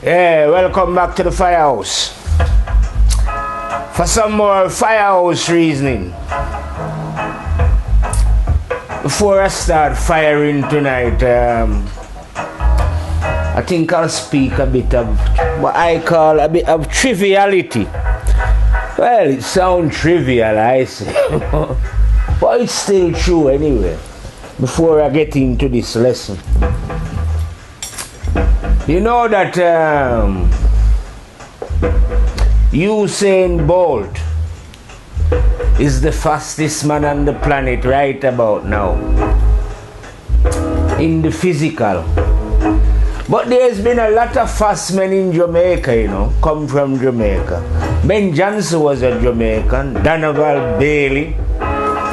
Yeah, welcome back to the firehouse. For some more firehouse reasoning. Before I start firing tonight, I think I'll speak a bit of what I call a bit of triviality. Well, it sounds trivial, I say. But it's still true anyway. Before I get into this lesson. You know that Usain Bolt is the fastest man on the planet right about now in the physical. But there's been a lot of fast men in Jamaica, you know, come from Jamaica. Ben Johnson was a Jamaican, Donovan Bailey,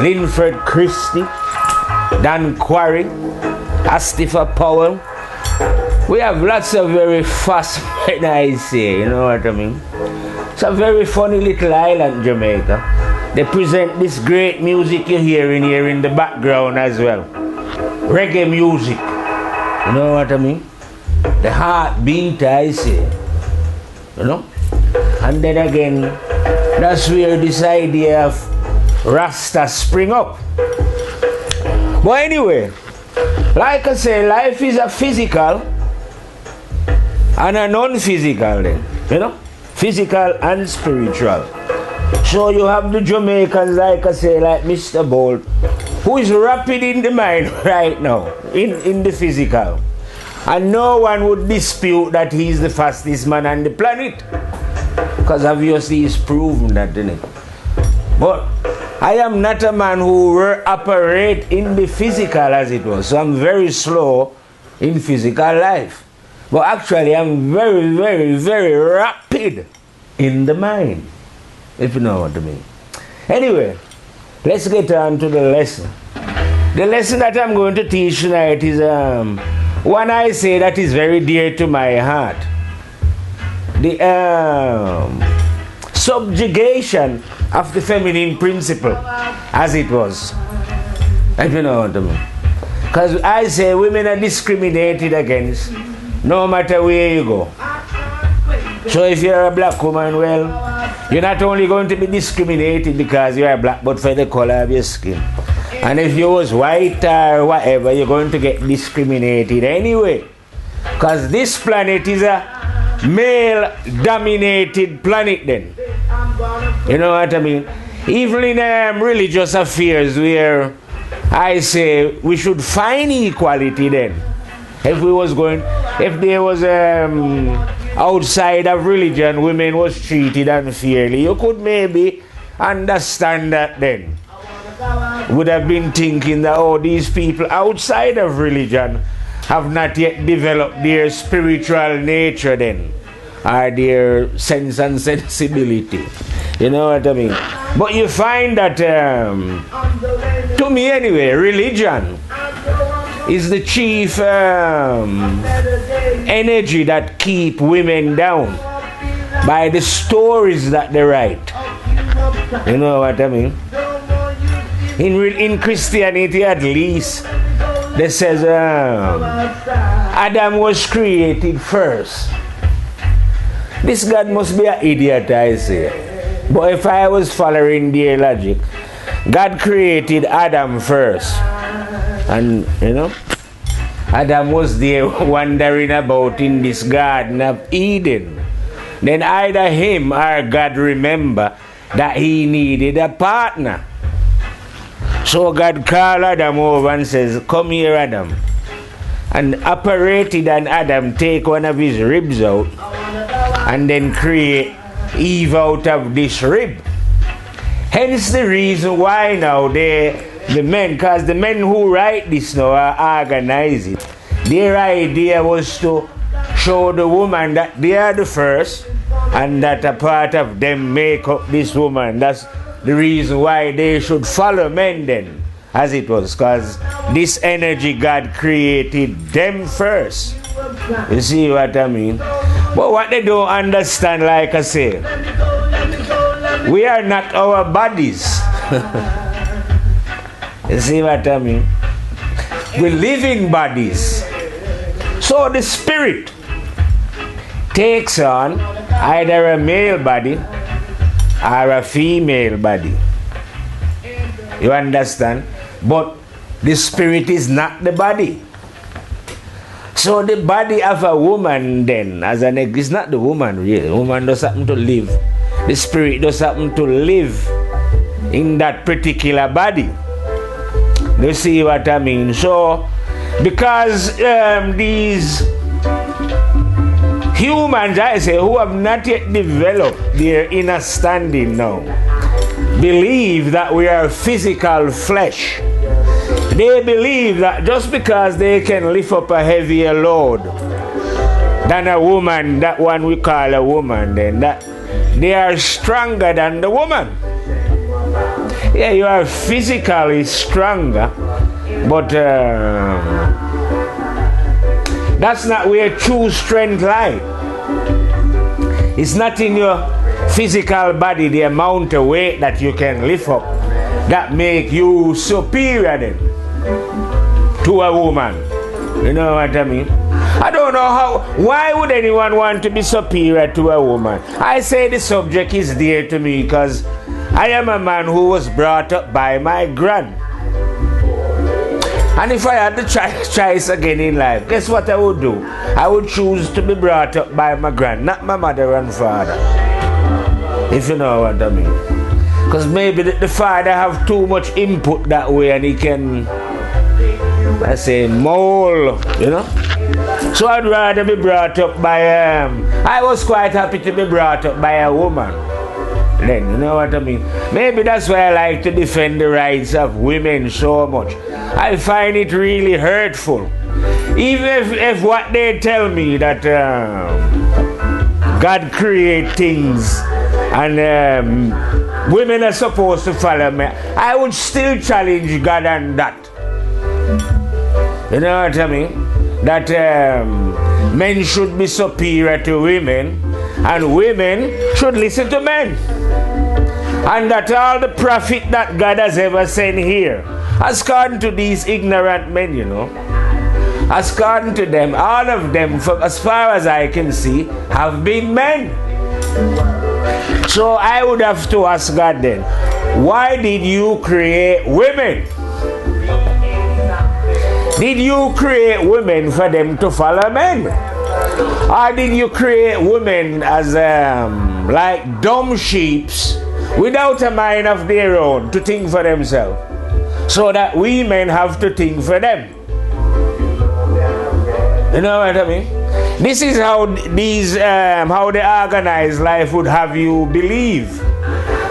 Linford Christie, Dan Quarry, Astifa Powell. We have lots of very fast men, I say, you know what I mean? It's a very funny little island, Jamaica. They present this great music you're hearing here in the background as well. Reggae music, you know what I mean? The heartbeat, I say, you know? And then again, that's where this idea of Rasta spring up. But anyway, like I say, life is a physical and a non-physical then, you know? Physical and spiritual. So you have the Jamaicans, like I say, like Mr. Bolt, who is rapid in the mind right now, in the physical. And no one would dispute that he's the fastest man on the planet. Because obviously he's proven that, isn't it? But I am not a man who operate in the physical as it was. So I'm very slow in physical life. But actually I'm very, very, very rapid in the mind. If you know what I mean. Anyway, let's get on to the lesson. The lesson that I'm going to teach tonight is one I say that is very dear to my heart. The subjugation of the feminine principle, as it was. If you know what I mean. Because I say women are discriminated against no matter where you go. So if you're a black woman, well, you're not only going to be discriminated because you're black, but for the color of your skin. And if you was white or whatever, you're going to get discriminated anyway. Because this planet is a male-dominated planet then. You know what I mean? Even in religious affairs where I say we should find equality then. If there was outside of religion, women was treated unfairly, you could maybe understand that then. Would have been thinking that, oh, these people outside of religion have not yet developed their spiritual nature then, or their sense and sensibility. You know what I mean? But you find that, to me anyway, religion is the chief energy that keep women down by the stories that they write. You know what I mean? In Christianity at least, they says Adam was created first. This God must be an idiot, I say. But if I was following their logic, God created Adam first. And, you know, Adam was there wandering about in this Garden of Eden. Then either him or God remember that he needed a partner. So God called Adam over and says, come here, Adam. And operated on Adam, take one of his ribs out and then create Eve out of this rib. Hence the reason why now the men, because the men who write this now are organizing. Their idea was to show the woman that they are the first and that a part of them make up this woman. That's the reason why they should follow men then, as it was, because this energy God created them first. You see what I mean? But what they don't understand, like I say, we are not our bodies. You see what I mean? We live in bodies. So the spirit takes on either a male body or a female body. You understand? But the spirit is not the body. So the body of a woman then, as an egg, is not the woman really. The woman does happen to live. The spirit does happen to live in that particular body. You see what I mean? So, because these humans, I say, who have not yet developed their inner standing now, believe that we are physical flesh. They believe that just because they can lift up a heavier load than a woman, that one we call a woman, then that they are stronger than the woman. Yeah, you are physically stronger, but that's not where true strength lies. It's not in your physical body, the amount of weight that you can lift up, that make you superior then to a woman. You know what I mean? I don't know why would anyone want to be superior to a woman? I say the subject is dear to me because I am a man who was brought up by my gran. And if I had the choice again in life, guess what I would do? I would choose to be brought up by my gran, not my mother and father. If you know what I mean. Because maybe the father have too much input that way and he can, let's say, mold, you know. So I'd rather be brought up by, I was quite happy to be brought up by a woman. Then, you know what I mean? Maybe that's why I like to defend the rights of women so much. I find it really hurtful. Even if what they tell me that God create things and women are supposed to follow me, I would still challenge God on that. You know what I mean? That men should be superior to women and women should listen to men. And that all the profit that God has ever sent here has gone to these ignorant men, you know. Has gone to them, all of them, as far as I can see, have been men. So I would have to ask God then, why did you create women? Did you create women for them to follow men? Or did you create women as like dumb sheeps without a mind of their own to think for themselves, so that we men have to think for them? You know what I mean? This is how these how the organized life would have you believe.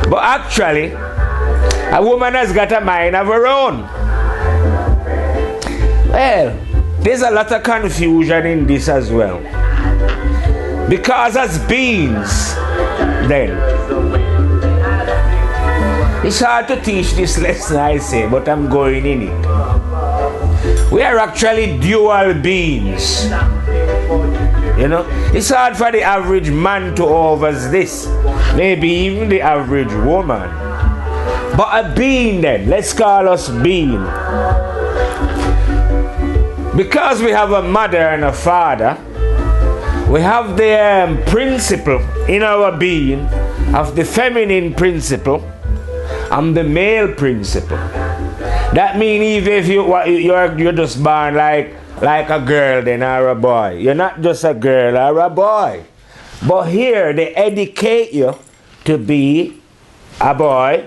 But actually, a woman has got a mind of her own. Well, there's a lot of confusion in this as well. Because as beings, then, it's hard to teach this lesson, I say, but I'm going in it. We are actually dual beings. You know, it's hard for the average man to oversee this, maybe even the average woman. But a being then, let's call us being. Because we have a mother and a father, we have the principle in our being of the feminine principle and the male principle. That means even if you're just born like a girl then or a boy, you're not just a girl or a boy. But here they educate you to be a boy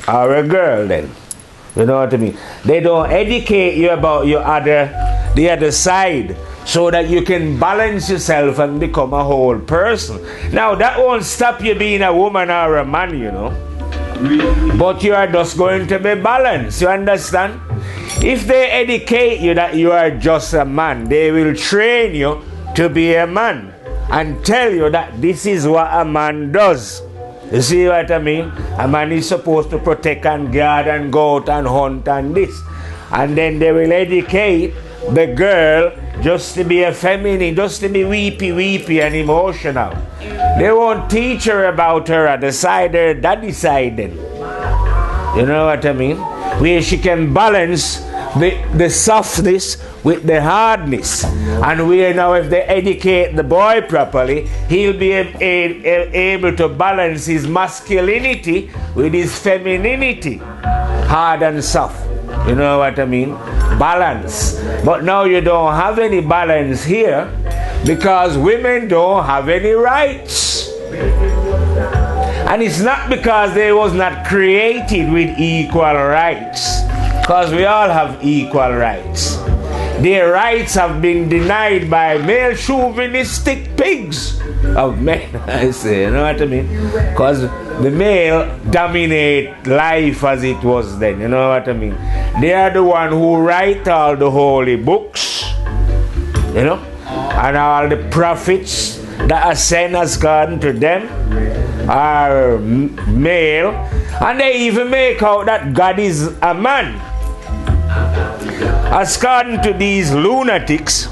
or a girl then. You know what I mean? They don't educate you about the other side, so that you can balance yourself and become a whole person. Now that won't stop you being a woman or a man, you know. But you are just going to be balanced, you understand? If they educate you that you are just a man, they will train you to be a man and tell you that this is what a man does. You see what I mean? A man is supposed to protect and guard and go out and hunt and this. And then they will educate the girl just to be a feminine, just to be weepy and emotional. They won't teach her about her at the side, daddy side then. You know what I mean? Where she can balance the softness with the hardness. And we now, if they educate the boy properly, he'll be able to balance his masculinity with his femininity, hard and soft. You know what I mean? Balance. But now you don't have any balance here because women don't have any rights. And it's not because they was not created with equal rights, because we all have equal rights. Their rights have been denied by male chauvinistic pigs of men. I say, you know what I mean? Because the male dominate life as it was then. You know what I mean? They are the one who write all the holy books, you know, and all the prophets that are sent as God to them are male, and they even make out that God is a man. According to these lunatics,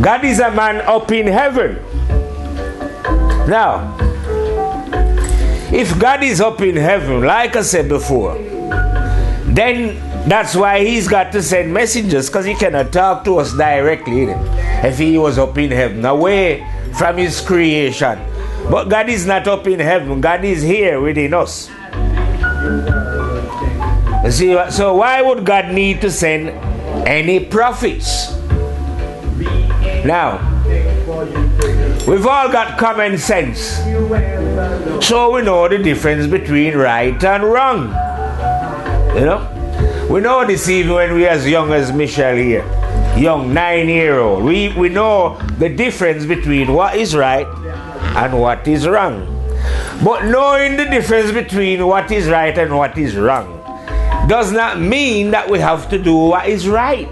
God is a man up in heaven. Now, if God is up in heaven, like I said before, then that's why he's got to send messengers, because he cannot talk to us directly if he was up in heaven, away from his creation. But God is not up in heaven. God is here within us. You see, so why would God need to send any prophets? Now, we've all got common sense, so we know the difference between right and wrong. You know? We know this even when we as young as Michelle here, young 9-year-old. We know the difference between what is right and what is wrong. But knowing the difference between what is right and what is wrong does not mean that we have to do what is right.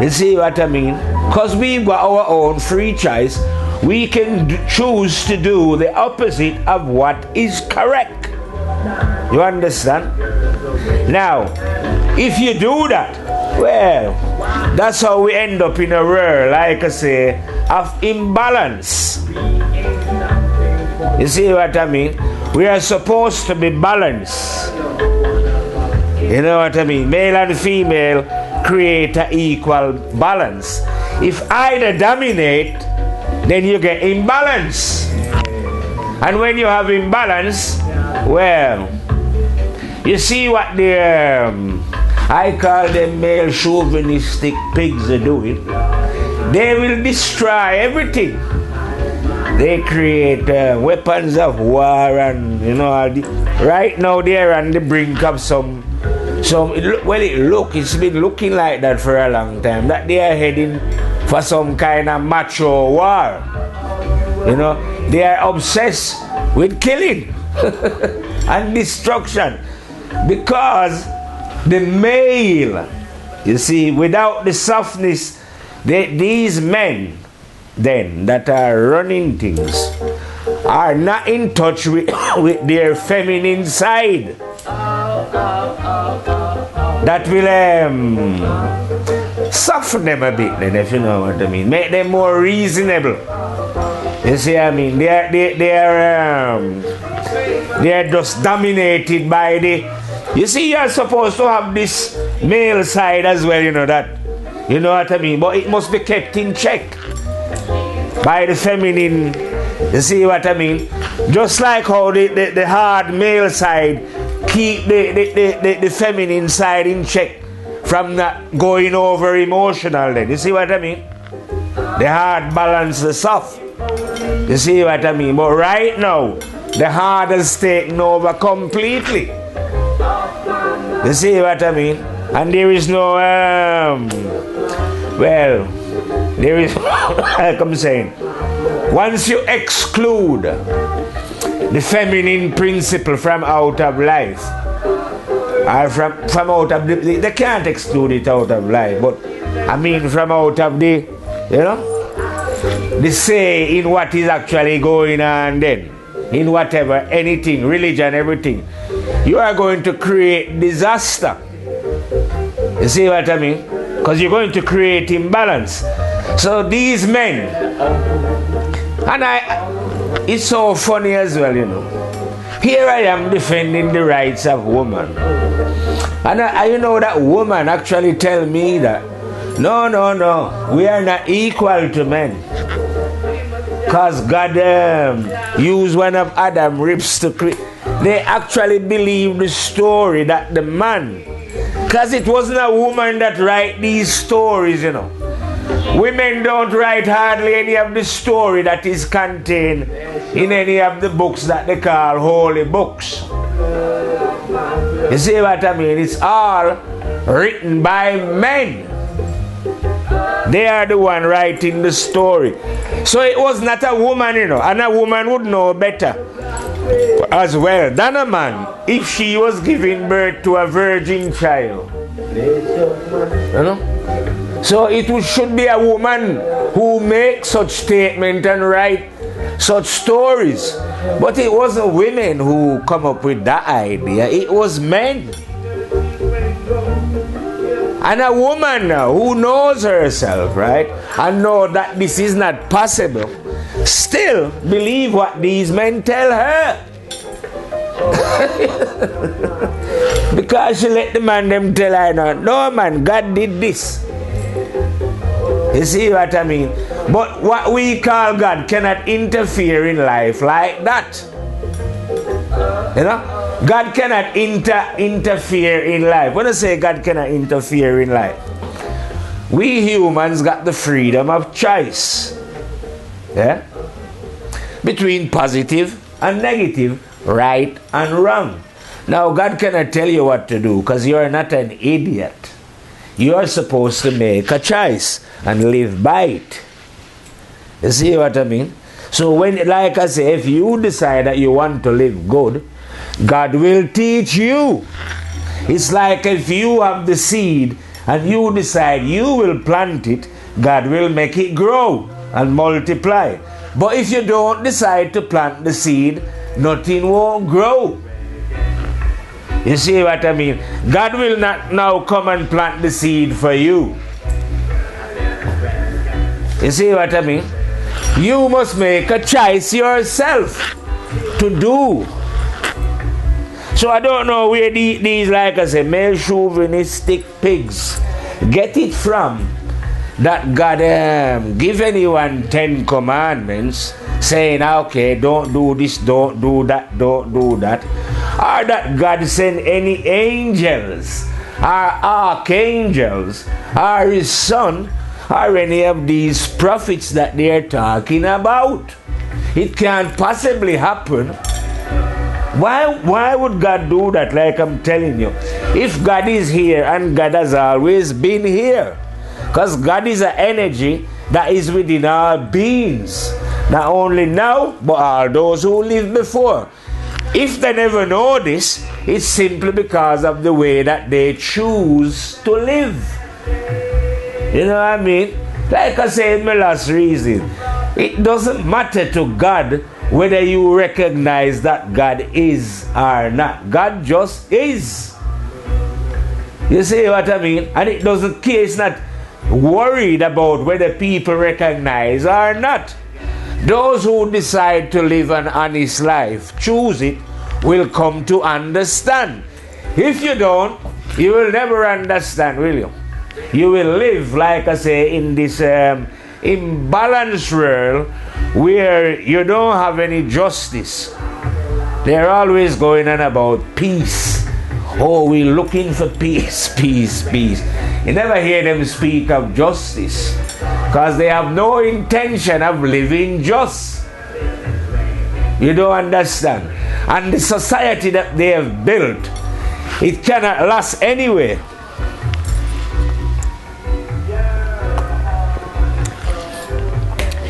You see what I mean? Because we've got our own free choice, we can choose to do the opposite of what is correct. You understand? Now, if you do that, well, that's how we end up in a world, like I say, of imbalance. You see what I mean? We are supposed to be balanced. You know what I mean? Male and female create an equal balance. If either dominate, then you get imbalance. And when you have imbalance, well, you see what the I call them male chauvinistic pigs are doing. They will destroy everything. They create weapons of war, and you know, right now they're on the brink of it's been looking like that for a long time, that they are heading for some kind of macho war. You know, they are obsessed with killing and destruction, because the male, you see, without the softness, these men then that are running things are not in touch with their feminine side. That will soften them a bit, then, if you know what I mean. Make them more reasonable. You see what I mean? They are just dominated by the... You see, you're supposed to have this male side as well, you know that. You know what I mean? But it must be kept in check by the feminine. You see what I mean? Just like how the hard male side keep the feminine side in check from not going over emotional then. You see what I mean? The hard balance the soft. You see what I mean? But right now, the hard has taken over completely. You see what I mean? And there is no, well, there is, like I'm saying, once you exclude the feminine principle from out of life, or from out of they can't exclude it out of life, but I mean from out of the, you know, the say in what is actually going on then, in whatever, anything, religion, everything, you are going to create disaster. You see what I mean? Because you're going to create imbalance. So these men, and it's so funny as well, you know. Here I am defending the rights of women. And you know that woman actually tell me that, no, we are not equal to men. Because God used one of Adam's ribs to create. They actually believe the story that the man, because it wasn't a woman that write these stories, you know. Women don't write hardly any of the story that is contained in any of the books that they call holy books. You see what I mean? It's all written by men. They are the one writing the story. So it was not a woman, you know, and a woman would know better as well than a man if she was giving birth to a virgin child. You know? So it should be a woman who makes such statements and write such stories. But it wasn't women who come up with that idea, it was men. And a woman who knows herself, right, and know that this is not possible, still believe what these men tell her. Because she let the man them tell her, no man, God did this. You see what I mean? But what we call God cannot interfere in life like that. You know? God cannot interfere in life. When I say God cannot interfere in life, we humans got the freedom of choice. Yeah? Between positive and negative, right and wrong. Now God cannot tell you what to do because you're not an idiot. You are supposed to make a choice and live by it. You see what I mean? So when, like I say, if you decide that you want to live good, God will teach you. It's like if you have the seed and you decide you will plant it, God will make it grow and multiply. But if you don't decide to plant the seed, nothing won't grow. You see what I mean? God will not now come and plant the seed for you. You see what I mean? You must make a choice yourself to do. So I don't know where these, like I say, male chauvinistic pigs get it from, that God give anyone 10 commandments saying, okay, don't do this, don't do that, don't do that. Or that God send any angels or archangels or his son or any of these prophets that they are talking about. It can't possibly happen. Why would God do that? Like I'm telling you, if God is here and God has always been here, because God is an energy that is within our beings, not only now but all those who lived before. If they never know this, it's simply because of the way that they choose to live. You know what I mean? Like I said in my last reason, it doesn't matter to God whether you recognize that God is or not. God just is. You see what I mean? And it doesn't care, it's not worried about whether people recognize or not. Those who decide to live an honest life, choose it, will come to understand. If you don't, you will never understand, will you? You will live, like I say, in this imbalanced world where you don't have any justice. They're always going on about peace. Oh, we're looking for peace, peace, peace. You never hear them speak of justice because they have no intention of living just. You don't understand. And the society that they have built, it cannot last anyway.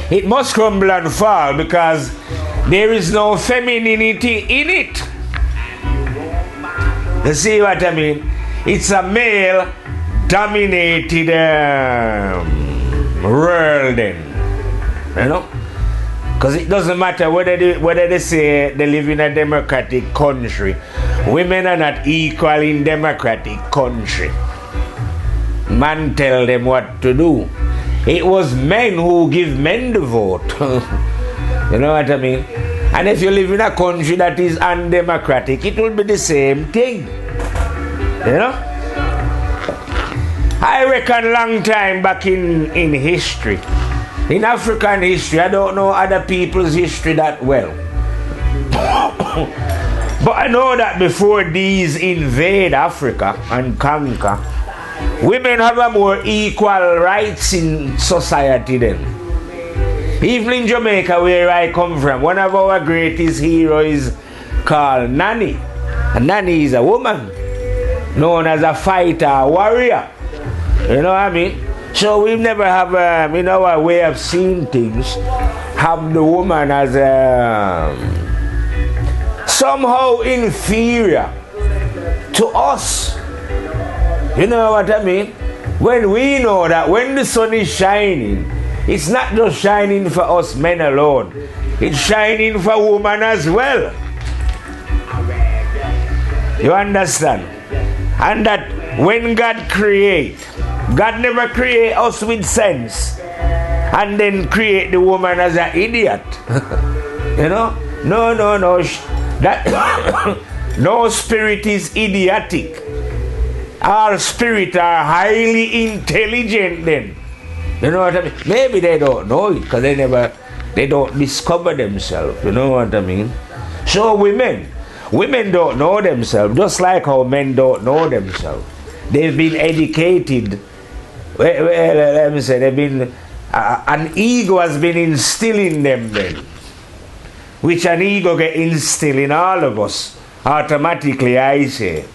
It must crumble and fall because there is no femininity in it. You see what I mean? It's a male-dominated world then. You know? Because it doesn't matter whether they say they live in a democratic country. Women are not equal in democratic country. Man tell them what to do. It was men who give men the vote. You know what I mean? And if you live in a country that is undemocratic, it will be the same thing. You know? I reckon long time back in history, in African history, I don't know other people's history that well. But I know that before these invade Africa and conquer, women have a more equal rights in society then. Even in Jamaica, where I come from, one of our greatest heroes is called Nanny. And Nanny is a woman, known as a fighter, a warrior. You know what I mean? So we never have, in our way of seeing things, have the woman as somehow inferior to us. You know what I mean? When we know that when the sun is shining, it's not just shining for us men alone. It's shining for women as well. You understand? And that when God create, God never create us with sense and then create the woman as an idiot. You know? No. That no spirit is idiotic. All spirits are highly intelligent then. You know what I mean? Maybe they don't know it because they don't discover themselves. You know what I mean? So women don't know themselves, just like how men don't know themselves. They've been educated. Let me say, an ego has been instilled in them then, which an ego get instilled in all of us automatically, I say.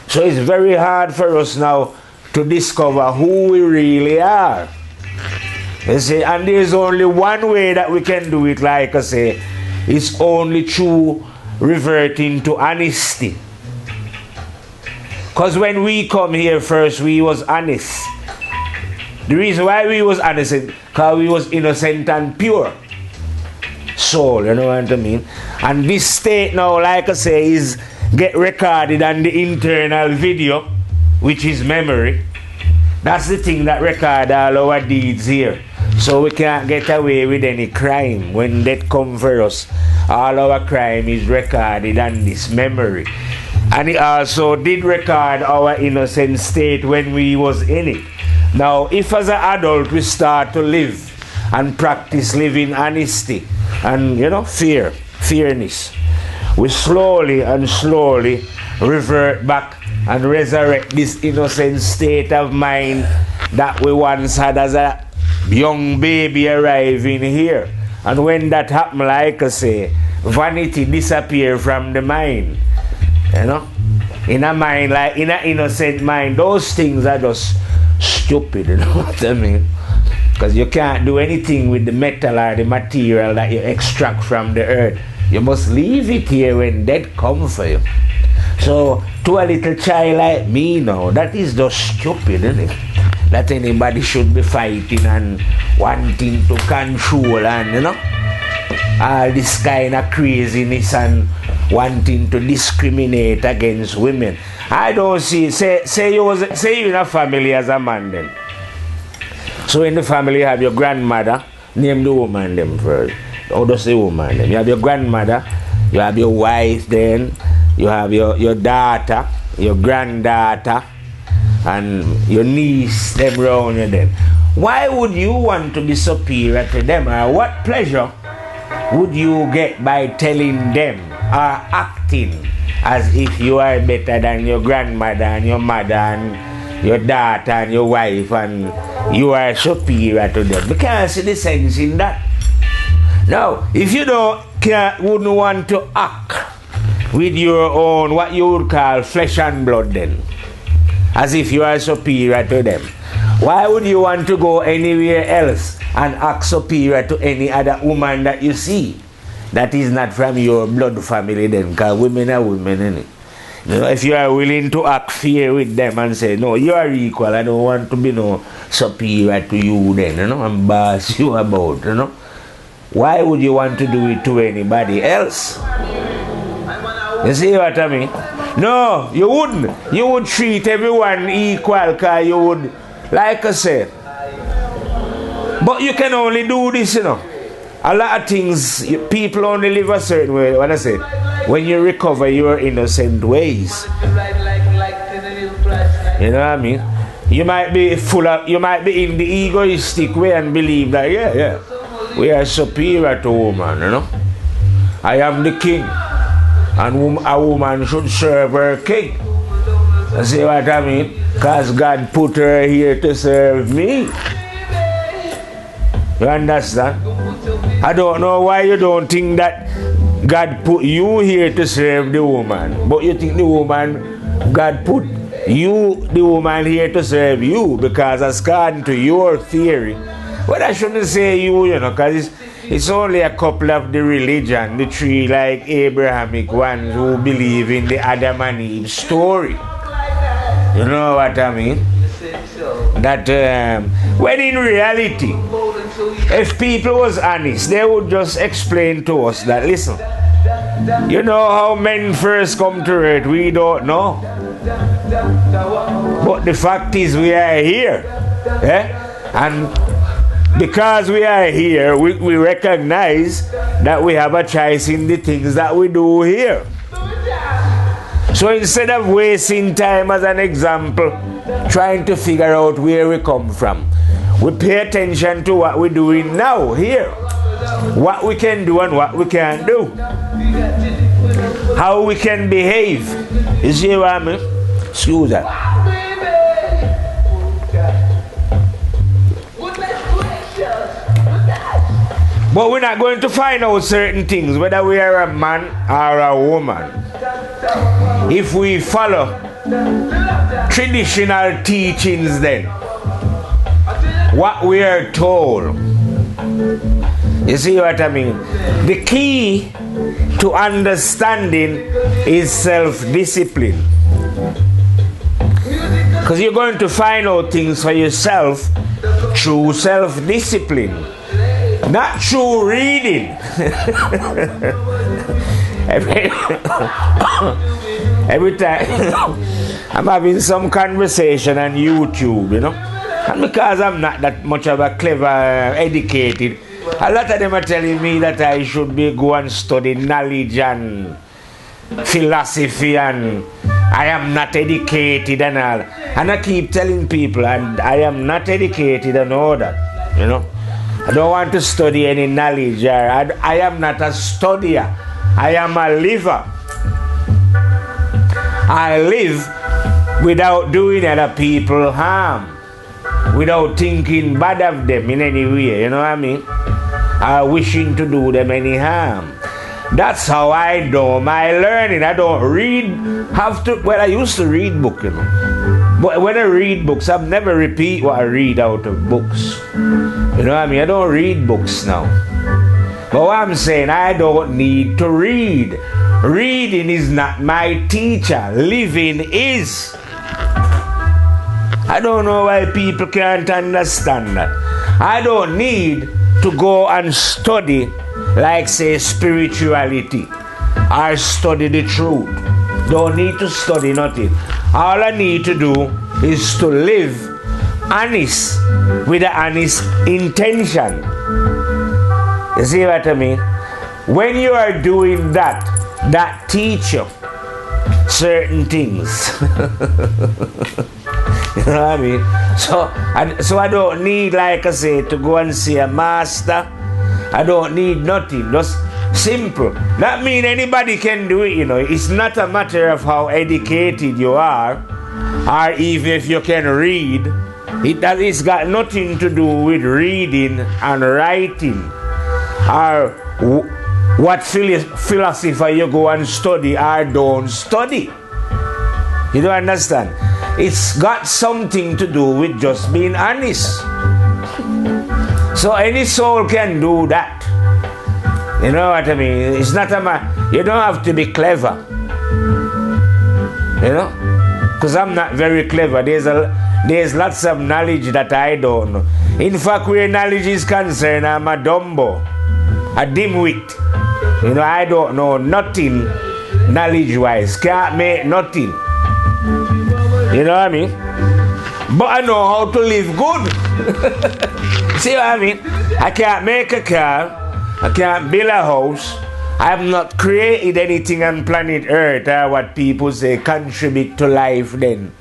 So it's very hard for us now to discover who we really are. You see, and there's only one way that we can do it, like I say, it's only through reverting to honesty. Because when we come here first, we was honest. The reason why we was honest is because we was innocent and pure soul, you know what I mean? And this state now, like I say, is get recorded on the internal video, which is memory. That's the thing that record all our deeds here. So we can't get away with any crime. When that come for us, all our crime is recorded on this memory. And it also did record our innocent state when we was in it. Now, if as an adult we start to live and practice living honesty and, you know, fairness, we slowly revert back and resurrect this innocent state of mind that we once had as a young baby arriving here. And when that happened, like I say, vanity disappears from the mind. You know? In a mind, like in an innocent mind, those things are just stupid, you know what I mean? Because you can't do anything with the metal or the material that you extract from the earth. You must leave it here when death comes for you. So, to a little child like me now, that is just stupid, isn't it? That anybody should be fighting and wanting to control and, you know, all this kind of craziness and wanting to discriminate against women. I don't see, say you're in a family as a man then. So in the family you have your grandmother, name the woman them first. Or just the woman them. You have your grandmother, you have your wife then, you have your daughter, your granddaughter, and your niece, them round you then. Why would you want to be superior to them? Or what pleasure would you get by telling them or acting as if you are better than your grandmother and your mother and your daughter and your wife and you are superior to them? We can't see the sense in that. Now, if you wouldn't want to act with your own, what you would call flesh and blood then, as if you are superior to them, why would you want to go anywhere else and act superior to any other woman that you see that is not from your blood family then? Because women are women, innit? You know, if you are willing to act fair with them and say, no, you are equal, I don't want to be no superior to you then, you know, and boss you about, you know. Why would you want to do it to anybody else? You see what I mean? No, you wouldn't. You would treat everyone equal because you would, like I said. But you can only do this, you know. a lot of things, people only live a certain way. What I say, when you recover your innocent ways. You know what I mean? You might be you might be in the egoistic way and believe that, yeah, we are superior to woman, you know. I am the king, and a woman should serve her king. You see what I mean? Because God put her here to serve me. You understand? I don't know why you don't think that God put you here to serve the woman, but you think God put you, the woman, here to serve you, because according to your theory. Well, I shouldn't say you know, because it's only a couple of the religion, the three like Abrahamic ones who believe in the Adam and Eve story. You know what I mean? That when in reality, if people was honest, they would just explain to us that, listen, you know how men first come to earth, we don't know. But the fact is we are here. And because we are here, we recognize that we have a choice in the things that we do here. So instead of wasting time, as an example, trying to figure out where we come from, we pay attention to what we're doing now, here. What we can do and what we can't do. How we can behave. You see what I mean? Excuse that. But we're not going to find out certain things, whether we are a man or a woman, if we follow traditional teachings. Then what we are told, you see what I mean? The key to understanding is self-discipline, because you're going to find out things for yourself through self-discipline, not through reading. Every time I'm having some conversation on YouTube, you know, and because I'm not that much of a clever, educated, a lot of them are telling me that I should go and study knowledge and philosophy, and I am not educated and all. And I keep telling people, and I am not educated and all that, you know. I don't want to study any knowledge. I am not a studier. I am a liver. I live without doing other people harm, without thinking bad of them in any way, you know what I mean? Wishing to do them any harm. That's how I do my learning. I don't I used to read books, you know. But when I read books, I've never repeat what I read out of books. You know what I mean? I don't read books now. But what I'm saying, I don't need to read. Reading is not my teacher. Living is. I don't know why people can't understand that. I don't need to go and study, like say, spirituality, or study the truth. Don't need to study nothing. All I need to do is to live honest, with an honest intention. You see what I mean? When you are doing that, that teach you certain things. You know what I mean? So I don't need, like I say, to go and see a master. I don't need nothing. Just simple. That means anybody can do it, you know. It's not a matter of how educated you are, or even if you can read. It's got nothing to do with reading and writing, or what philosophy you go and study or don't study. You don't understand? It's got something to do with just being honest. So any soul can do that. You know what I mean? It's not you don't have to be clever. You know? Because I'm not very clever. There's lots of knowledge that I don't know. In fact, where knowledge is concerned, I'm a dumbo, a dimwit. You know, I don't know nothing knowledge-wise. Can't make nothing. You know what I mean? But I know how to live good. See what I mean? I can't make a car. I can't build a house. I have not created anything on planet Earth, or what people say contribute to life then,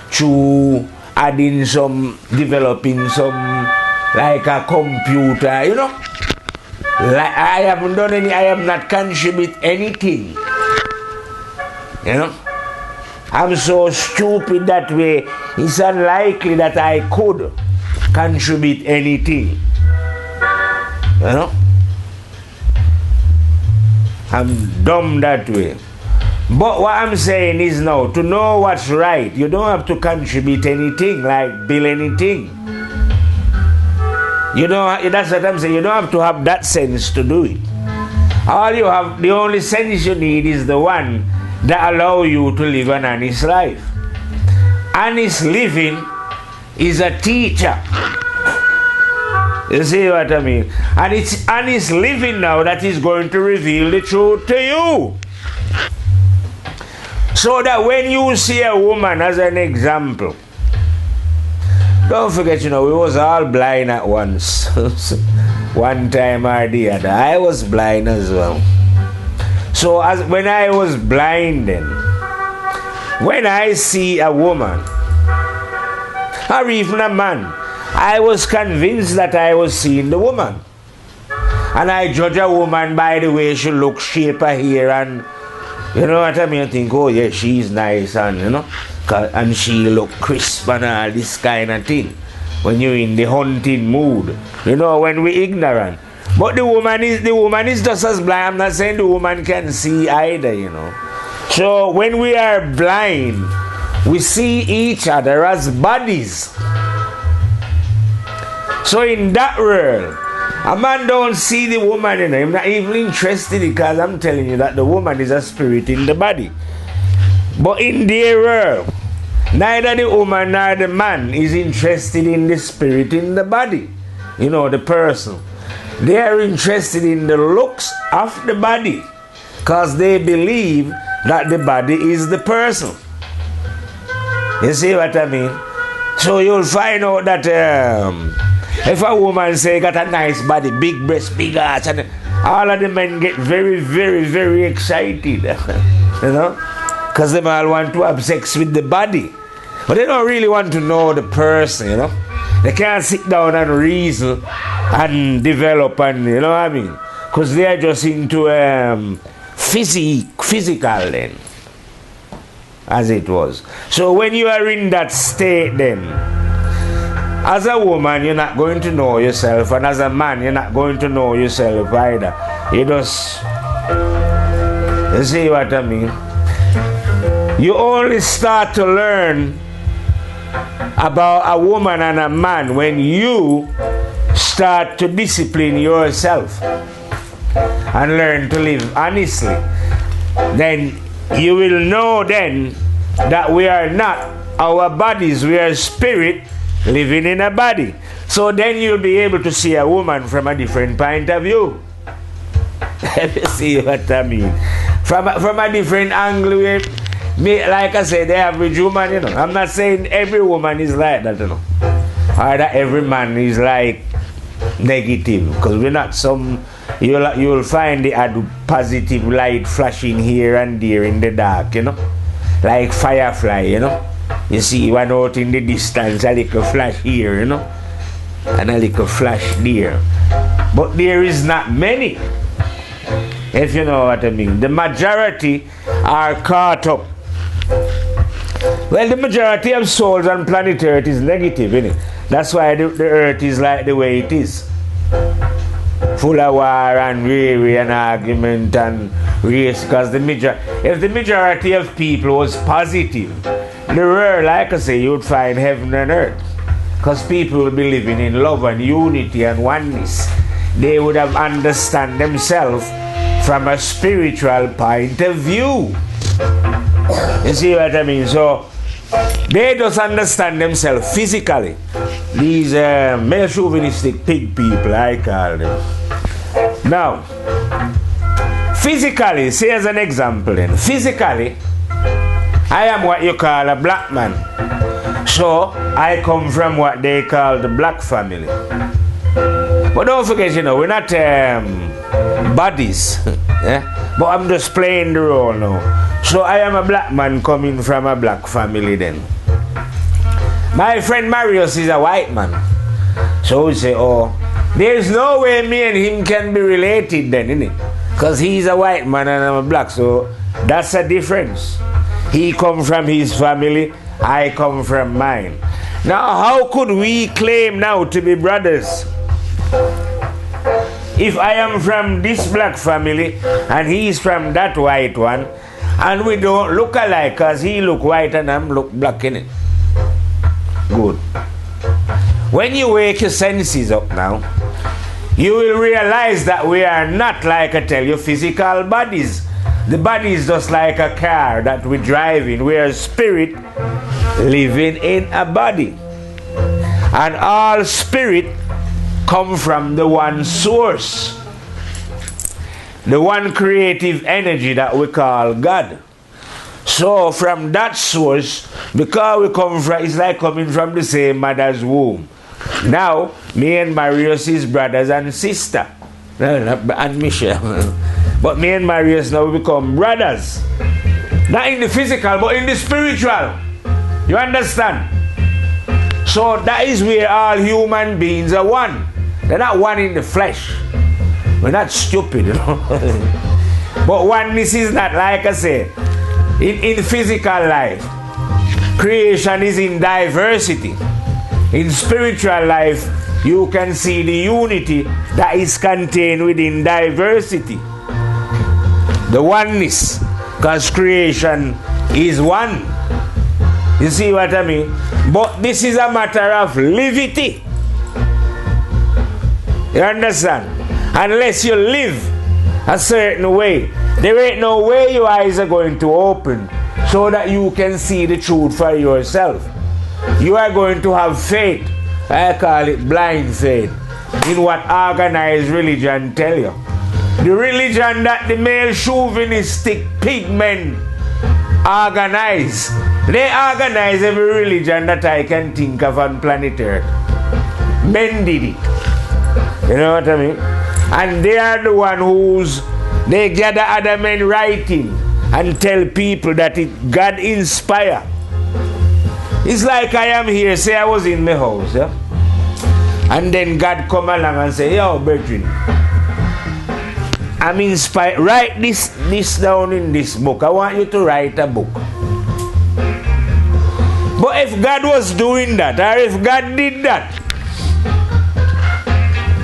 through adding some, developing some, like a computer, you know. Like I haven't done any, I have not contributed anything. You know. I'm so stupid that way, it's unlikely that I could contribute anything. You know. I'm dumb that way. But what I'm saying is now, to know what's right, you don't have to contribute anything, like build anything. You know, that's what I'm saying. You don't have to have that sense to do it. All you have, the only sense you need is the one that allow you to live an honest life. Honest living is a teacher. You see what I mean? And it's honest living now that is going to reveal the truth to you. So that when you see a woman as an example, don't forget, you know, we was all blind at once. One time or the other. I was blind as well. So when I was blind then, when I see a woman, or even a man, I was convinced that I was seeing the woman. And I judge a woman by the way she looks, shape her hair, and you know what I mean? I think, oh yeah, she's nice, and you know, and she look crisp and all this kind of thing. When you're in the hunting mood, you know, when we ignorant. But the woman is just as blind. I'm not saying the woman can see either, you know. So when we are blind, we see each other as bodies. So in that world, a man don't see the woman, you know. I'm not even interested because I'm telling you that the woman is a spirit in the body. But in their world, neither the woman nor the man is interested in the spirit in the body. You know, the person. They are interested in the looks of the body because they believe that the body is the person. You see what I mean? So you'll find out that if a woman say got a nice body, big breast, big ass, and all of the men get very, very, very excited. You know? Because they all want to have sex with the body. But they don't really want to know the person, you know. They can't sit down and reason and develop, and you know what I mean? Because they are just into physical then, as it was. So when you are in that state then, as a woman you're not going to know yourself, and as a man you're not going to know yourself either. You just, you see what I mean? You only start to learn about a woman and a man when you start to discipline yourself and learn to live honestly. Then you will know then that we are not our bodies, we are spirit living in a body. So then you'll be able to see a woman from a different point of view. You see what I mean? From a different angle. Like I said, the average woman, you know, I'm not saying every woman is like that, you know, or that every man is like negative, because we're not some, you'll find the positive light flashing here and there in the dark, you know, like firefly, you know, you see one out in the distance, a little flash here, you know, and a little flash there, but there is not many, if you know what I mean. The majority are caught up. Well, the majority of souls on planet Earth is negative, isn't it? That's why the Earth is like the way it is. Full of war and weary and argument and race. Because if the majority of people was positive, the world, like I say, you would find heaven and earth. Because people would be living in love and unity and oneness. They would have understand themselves from a spiritual point of view. You see what I mean? So they just understand themselves physically. These male chauvinistic pig people, I call them. Now, physically, say as an example then, physically, I am what you call a black man. So I come from what they call the black family. But don't forget, we're not buddies. Yeah? But I'm just playing the role now. So I am a black man coming from a black family then. My friend Marius is a white man. So we say, oh, there's no way me and him can be related then, innit? Because he's a white man and I'm a black, so that's a difference. He come from his family, I come from mine. Now, how could we claim now to be brothers? If I am from this black family and he's from that white one, and we don't look alike because he look white and I'm look black, innit? Good. When you wake your senses up now, you will realize that we are not, like I tell you, physical bodies. The body is just like a car that we drive in. We are a spirit living in a body. And all spirit come from the one source. The one creative energy that we call God. So from that source, because we come from, it's like coming from the same mother's womb. Now, me and Marius is brothers and sister. And Michelle. But me and Marius now become brothers. Not in the physical, but in the spiritual. You understand? So that is where all human beings are one. They're not one in the flesh. We're not stupid, But oneness is not, like I say, in physical life. Creation is in diversity. In spiritual life, you can see the unity that is contained within diversity. The oneness, because creation is one. You see what I mean? But this is a matter of livity. You understand? Unless you live a certain way, there ain't no way your eyes are going to open so that you can see the truth for yourself. You are going to have faith. I call it blind faith in what organized religion tell you. The religion that the male chauvinistic pig men organize. They organize every religion that I can think of on planet Earth. Men did it. You know what I mean? And they are the one they gather other men writing and tell people that God inspire. It's like I am here, say I was in my house, yeah? And then God come along and say, yo, brethren, I'm inspired. Write this down in this book. I want you to write a book. But if God was doing that, or if God did that,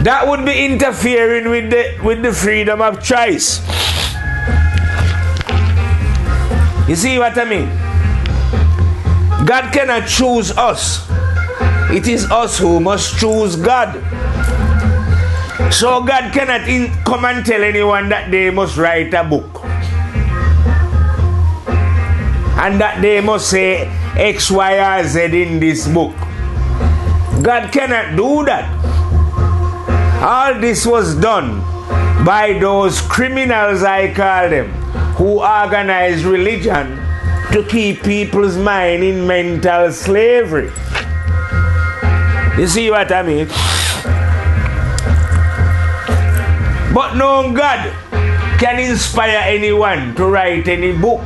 that would be interfering with the freedom of choice. You see what I mean? God cannot choose us. It is us who must choose God. So God cannot come and tell anyone that they must write a book. And that they must say X, Y, or Z in this book. God cannot do that. All this was done by those criminals, I call them, who organized religion to keep people's mind in mental slavery. You see what I mean? But no God can inspire anyone to write any book.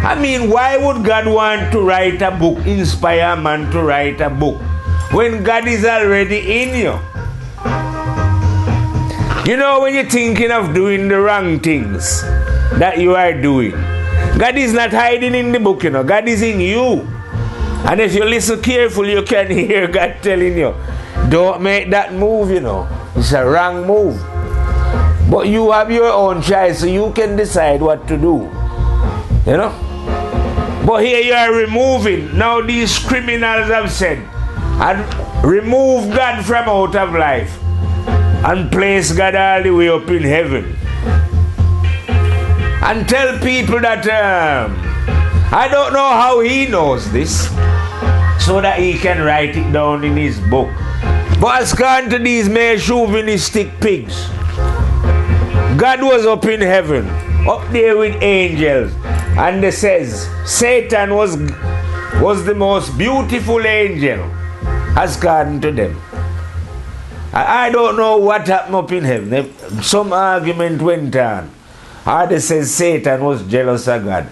I mean, why would God want to write a book, inspire a man to write a book, when God is already in you? You know, when you're thinking of doing the wrong things that you are doing, God is not hiding in the book, God is in you. And if you listen carefully, you can hear God telling you, don't make that move, It's a wrong move. But you have your own choice, so you can decide what to do. But here you are removing. Now these criminals have said, and remove God from out of life and place God all the way up in heaven. And tell people that I don't know how he knows this, so that he can write it down in his book. But as gone to these male chauvinistic pigs, God was up in heaven, up there with angels, and they says Satan was the most beautiful angel, as gone to them. I don't know what happened up in heaven. Some argument went on. Or they said Satan was jealous of God.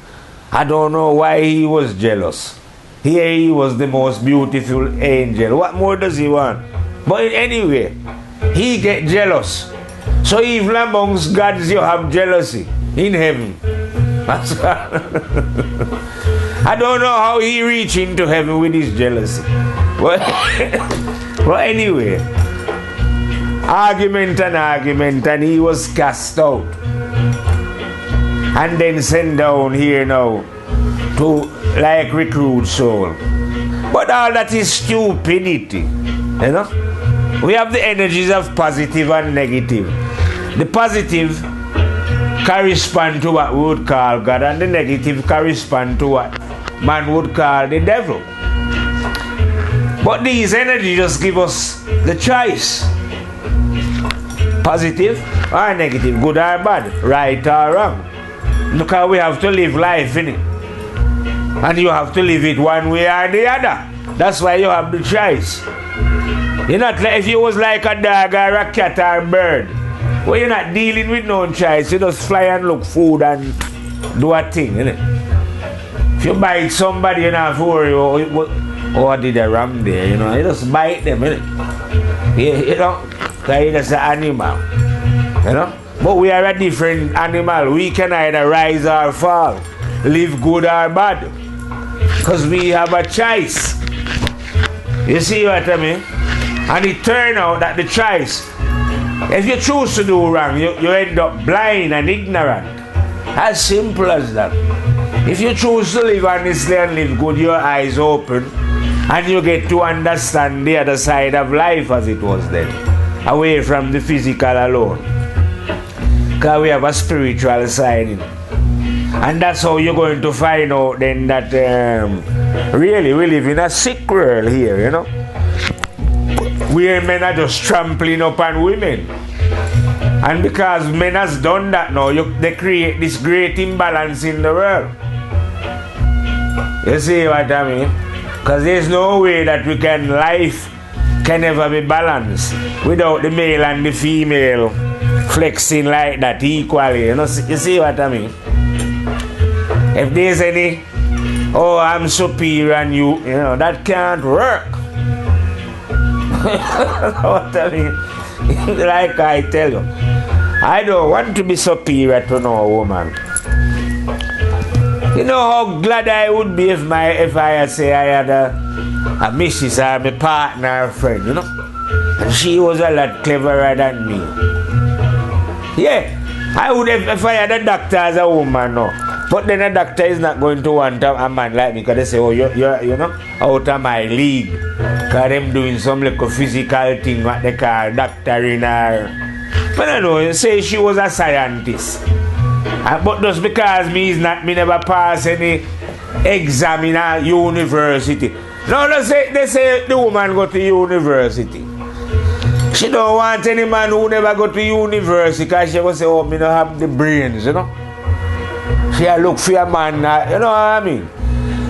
I don't know why he was jealous. Here he was the most beautiful angel. What more does he want? But anyway, he get jealous. So even amongst gods you have jealousy in heaven. That's I don't know how he reached into heaven with his jealousy. But anyway, argument, and he was cast out. And then sent down here now to like recruit soul. But all that is stupidity. You know? We have the energies of positive and negative. The positive correspond to what we would call God, and the negative correspond to what man would call the devil. But these energies just give us the choice. Positive or negative, good or bad, right or wrong. Because we have to live life, innit? And you have to live it one way or the other. That's why you have the choice. You're not like if you was like a dog or a cat or a bird. Well, you're not dealing with no choice. You just fly and look food and do a thing, innit? If you bite somebody, you don't have to worry, oh, I did a wrong there, you know. You just bite them, innit? You know, because you're just an animal, you know. But we are a different animal. We can either rise or fall, live good or bad, because we have a choice. You see what I mean? And it turned out that the choice, if you choose to do wrong, you end up blind and ignorant. As simple as that. If you choose to live honestly and live good, your eyes open, and you get to understand the other side of life as it was then, away from the physical alone. Because we have a spiritual side in it. And that's how you're going to find out then that really we live in a sick world here, you know. Where men are just trampling upon women. And because men has done that now, they create this great imbalance in the world. You see what I mean? Because there's no way that life can ever be balanced without the male and the female flexing like that equally. You see what I mean? If there's any, oh, I'm superior and you know, that can't work. What I mean? Like I tell you, I don't want to be superior to no woman. You know how glad I would be if I say I had a missus or my partner or friend, you know? And she was a lot cleverer than me. Yeah, I would if I had a doctor as a woman, no. But then a doctor is not going to want a man like me because they say, oh, you're you know, out of my league. Because them doing some little physical thing, what they call doctoring or... But I know, you say she was a scientist. But just because me never pass any exam in a university. No, they say the woman go to university. She don't want any man who never go to university because she will say, oh, me don't have the brains, you know. She look for a man, you know what I mean?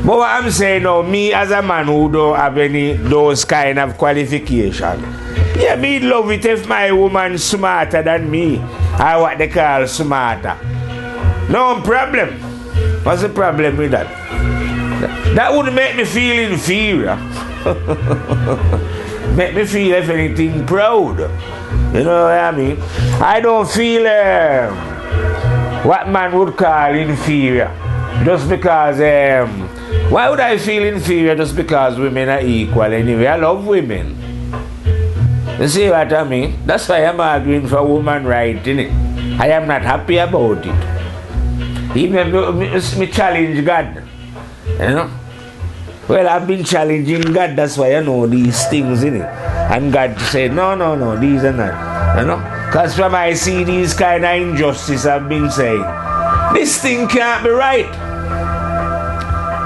But what I'm saying now, me as a man who don't have any those kind of qualifications, yeah, me love it if my woman smarter than me, or what they call smarter. No problem. What's the problem with that? That wouldn't make me feel inferior. Make me feel, if anything, proud. You know what I mean? I don't feel what man would call inferior. Just because, why would I feel inferior just because women are equal anyway? I love women. You see what I mean? That's why I'm arguing for woman right, innit? I am not happy about it. Even me challenge God. You know? Well, I've been challenging God, that's why I know these things, innit? And God said, no, these are not. You know? Because from I see these kind of injustice I've been saying, this thing can't be right.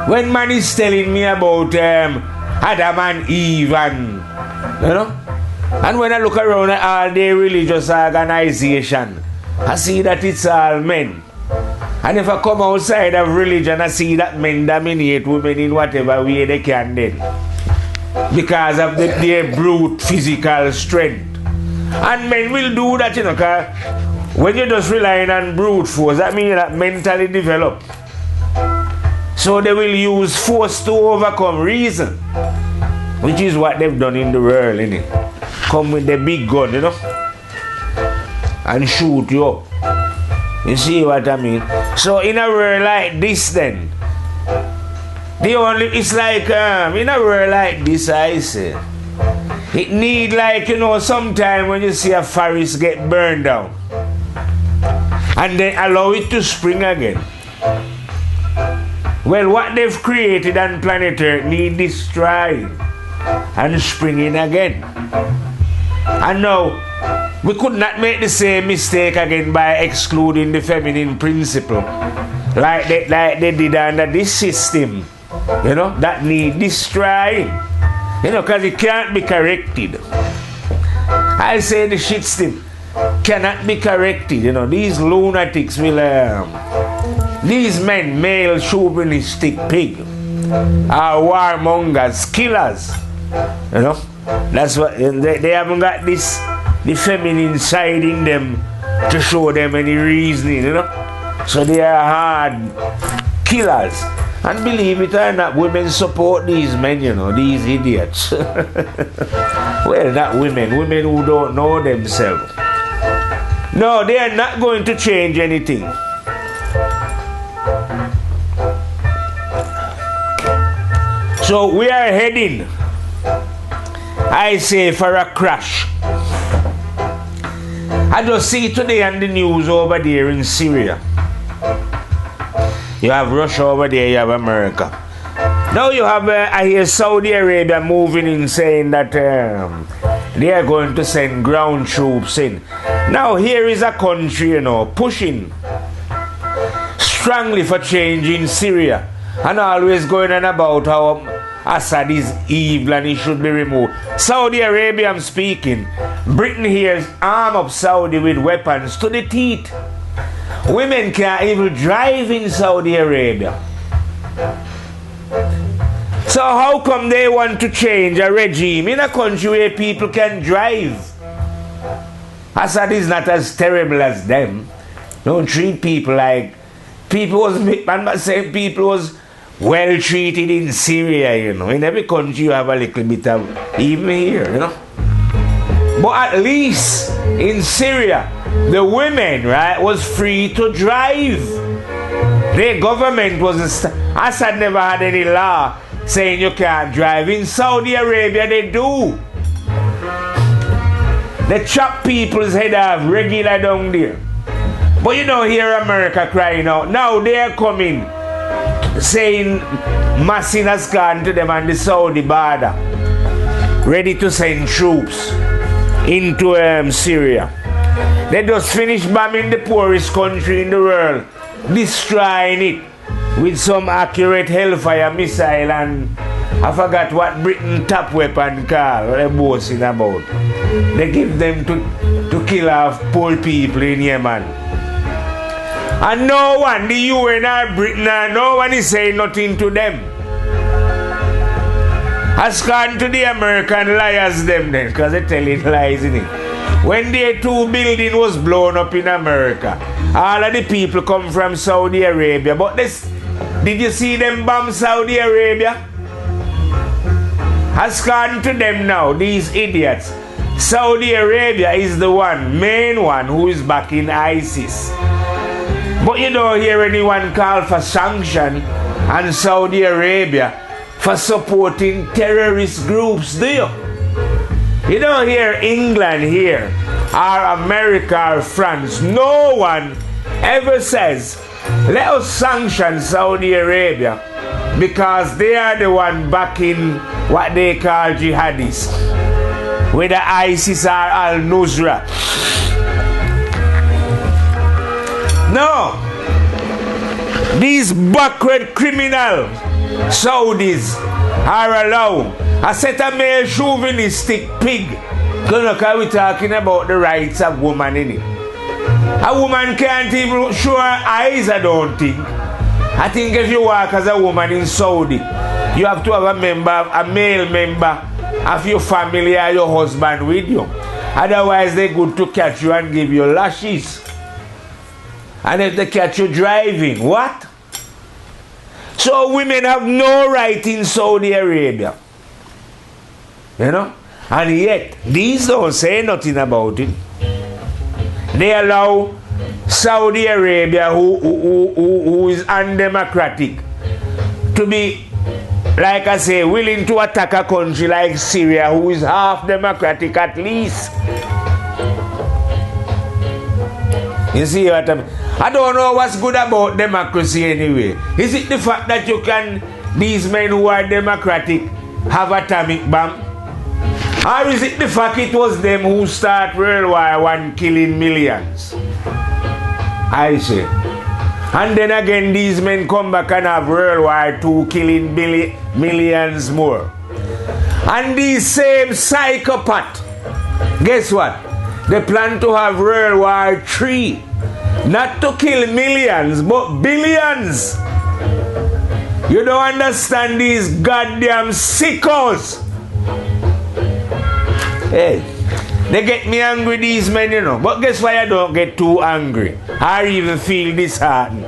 When man is telling me about Adam and Eve and, you know, and when I look around at all the religious organization, I see that it's all men. And if I come outside of religion, I see that men dominate women in whatever way they can then. Because of their brute physical strength. And men will do that, because when you're just relying on brute force, that means you're not mentally developed. So they will use force to overcome reason, which is what they've done in the world, innit? Come with the big gun, and shoot you up. You see what I mean? So in a world like this then, it's like, in a world like this, I say, it need like, sometime when you see a forest get burned down, and then allow it to spring again. Well, what they've created on planet Earth need destroying and springing again. And now, we could not make the same mistake again by excluding the feminine principle, like they did under this system, that need destroying, because it can't be corrected. I say the shit still cannot be corrected. These lunatics will, these men, male chauvinistic pig, are warmongers, killers. That's what they haven't got this, the feminine side in them to show them any reasoning, So they are hard killers. And believe it or not, women support these men, these idiots. Well, not women who don't know themselves. No, they are not going to change anything. So we are heading, I say, for a crash. I just see today on the news over there in Syria. You have Russia over there, you have America. Now you have, I hear Saudi Arabia moving in saying that they are going to send ground troops in. Now here is a country, pushing strongly for change in Syria, and always going on about how Assad is evil and he should be removed. Saudi Arabia, I'm speaking. Britain here arm up Saudi with weapons to the teeth. Women can't even drive in Saudi Arabia. So how come they want to change a regime in a country where people can drive? Assad is not as terrible as them. Don't treat people like people was. I'm not saying people was well treated in Syria. In every country you have a little bit of, even here, But at least in Syria, the women, right, was free to drive. Their government was, Assad never had any law saying you can't drive. In Saudi Arabia, they do. They chop people's head off regular down there. But here America crying out. Now they are coming, saying Masin has gone to them on the Saudi border, ready to send troops into Syria. They just finished bombing the poorest country in the world, destroying it with some accurate Hellfire missile and I forgot what Britain top weapon called, what they're boasting about. They give them to kill off poor people in Yemen. And no one, the UN or Britain, no one is saying nothing to them. Has gone to the American liars them then, because they tell it lies in it. When the 2 building was blown up in America, all of the people come from Saudi Arabia. But did you see them bomb Saudi Arabia? Has gone to them now, these idiots. Saudi Arabia is the main one who is backing ISIS. But you don't hear anyone call for sanction on Saudi Arabia for supporting terrorist groups, do you? You don't hear England here, or America or France. No one ever says, let us sanction Saudi Arabia because they are the one backing what they call jihadists, whether ISIS or Al-Nusra. No. These backward criminal Saudis are allowed a set of male chauvinistic pig. Because we're talking about the rights of woman in it. A woman can't even show her eyes, I don't think. I think if you walk as a woman in Saudi, you have to have a male member of your family or your husband with you. Otherwise, they good to catch you and give you lashes. And if they catch you driving, what? So women have no right in Saudi Arabia. You know? And yet, these don't say nothing about it. They allow Saudi Arabia, who is undemocratic, to be, like I say, willing to attack a country like Syria, who is half democratic at least. You see what I mean? I don't know what's good about democracy anyway. Is it the fact that you can, these men who are democratic, have atomic bomb? Or is it the fact it was them who start World War I killing millions? I say. And then again, these men come back and have World War II killing millions more. And these same psychopaths, guess what? They plan to have World War III. Not to kill millions, but billions. You don't understand these goddamn sickos. Hey, they get me angry, these men, you know. But guess why I don't get too angry? I even feel disheartened.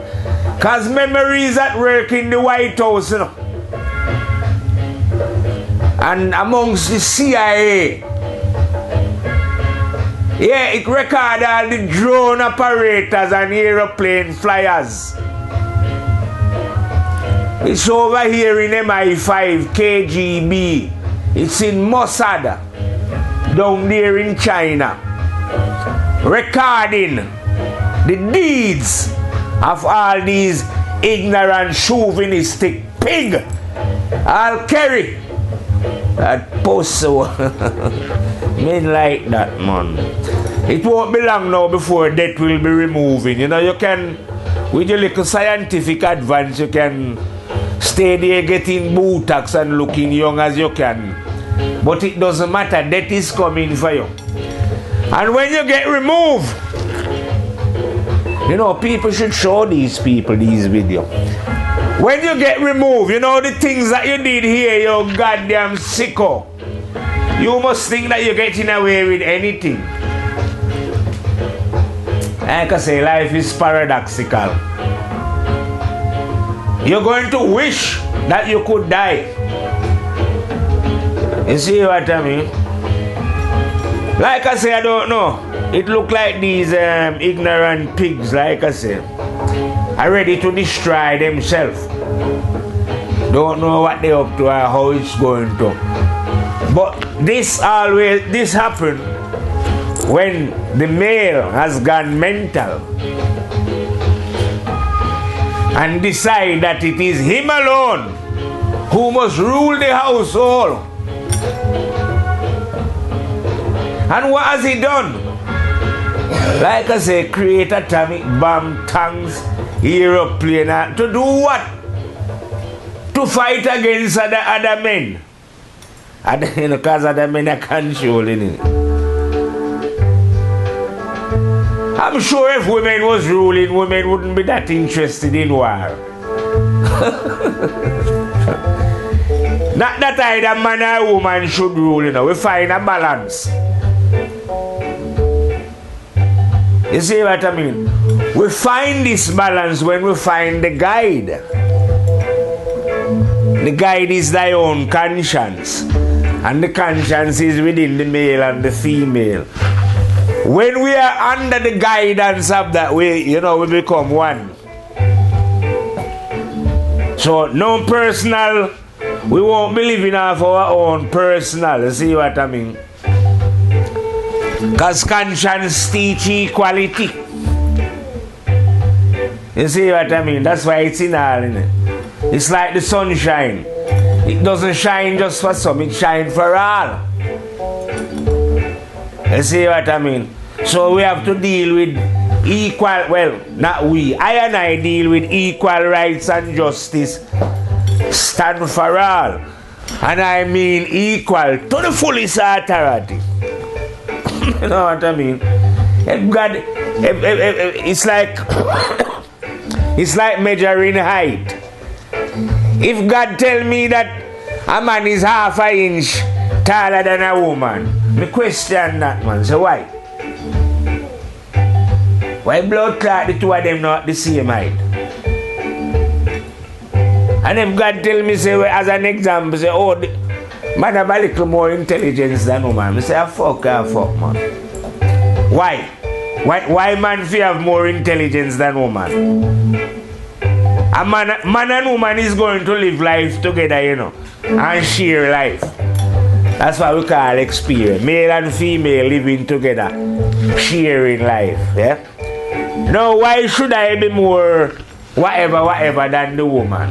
Because memories at work in the White House, you know. And amongst the CIA. Yeah, it record all the drone operators and aeroplane flyers. It's over here in MI5, KGB. It's in Mossad, down there in China. Recording the deeds of all these ignorant, chauvinistic pig. I'll carry that pussy. Men like that, man. It won't be long now before death will be removing. You know, you can, with your little scientific advance, you can stay there getting Botox and looking young as you can. But it doesn't matter, death is coming for you. And when you get removed, you know, people should show these people these videos. When you get removed, you know the things that you did here, you goddamn sicko. You must think that you're getting away with anything. Like I say, life is paradoxical. You're going to wish that you could die. You see what I mean? Like I say, I don't know. It look like these ignorant pigs, like I say, are ready to destroy themselves. Don't know what they're up to or how it's going to. But this happens when the male has gone mental and decide that it is him alone who must rule the household. And what has he done? Like I say, create atomic bomb, tanks, aeroplane. To do what? To fight against other men. Because other men are controlling it. I'm sure if women was ruling, women wouldn't be that interested in war. Not that either man or woman should rule, you know. We find a balance. You see what I mean? We find this balance when we find the guide. The guide is thy own conscience. And the conscience is within the male and the female. When we are under the guidance of that way, you know, we become one. So no personal, we won't be living off our own personal. You see what I mean? Because conscience teach equality. You see what I mean? That's why it's in all, innit? It's like the sunshine. It doesn't shine just for some, it shines for all. You see what I mean? So we have to deal with equal, well, not we, I and I deal with equal rights and justice. Stand for all. And I mean equal to the fullest authority. You know what I mean? If God, it's like it's like measuring height. If God tell me that a man is half an inch taller than a woman. Me question that, man. So why? Why blood clot the two of them not the same height? And if God tell me, say, as an example, say, oh, man have a little more intelligence than woman. I say, fuck, man. Why? Why man fi have more intelligence than woman? A man and woman is going to live life together, you know, and share life. That's what we call experience. Male and female living together, sharing life. Yeah. Now, why should I be more whatever than the woman?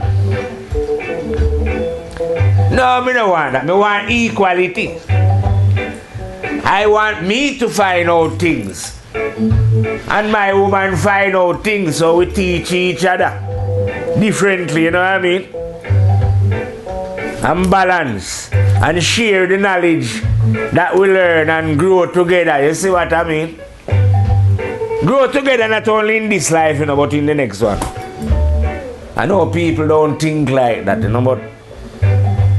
No, me don't want that. Me want equality. I want me to find out things. And my woman find out things, so we teach each other differently, you know what I mean? And balance and share the knowledge that we learn and grow together. You see what I mean? Grow together not only in this life, you know, but in the next one. I know people don't think like that, you know, but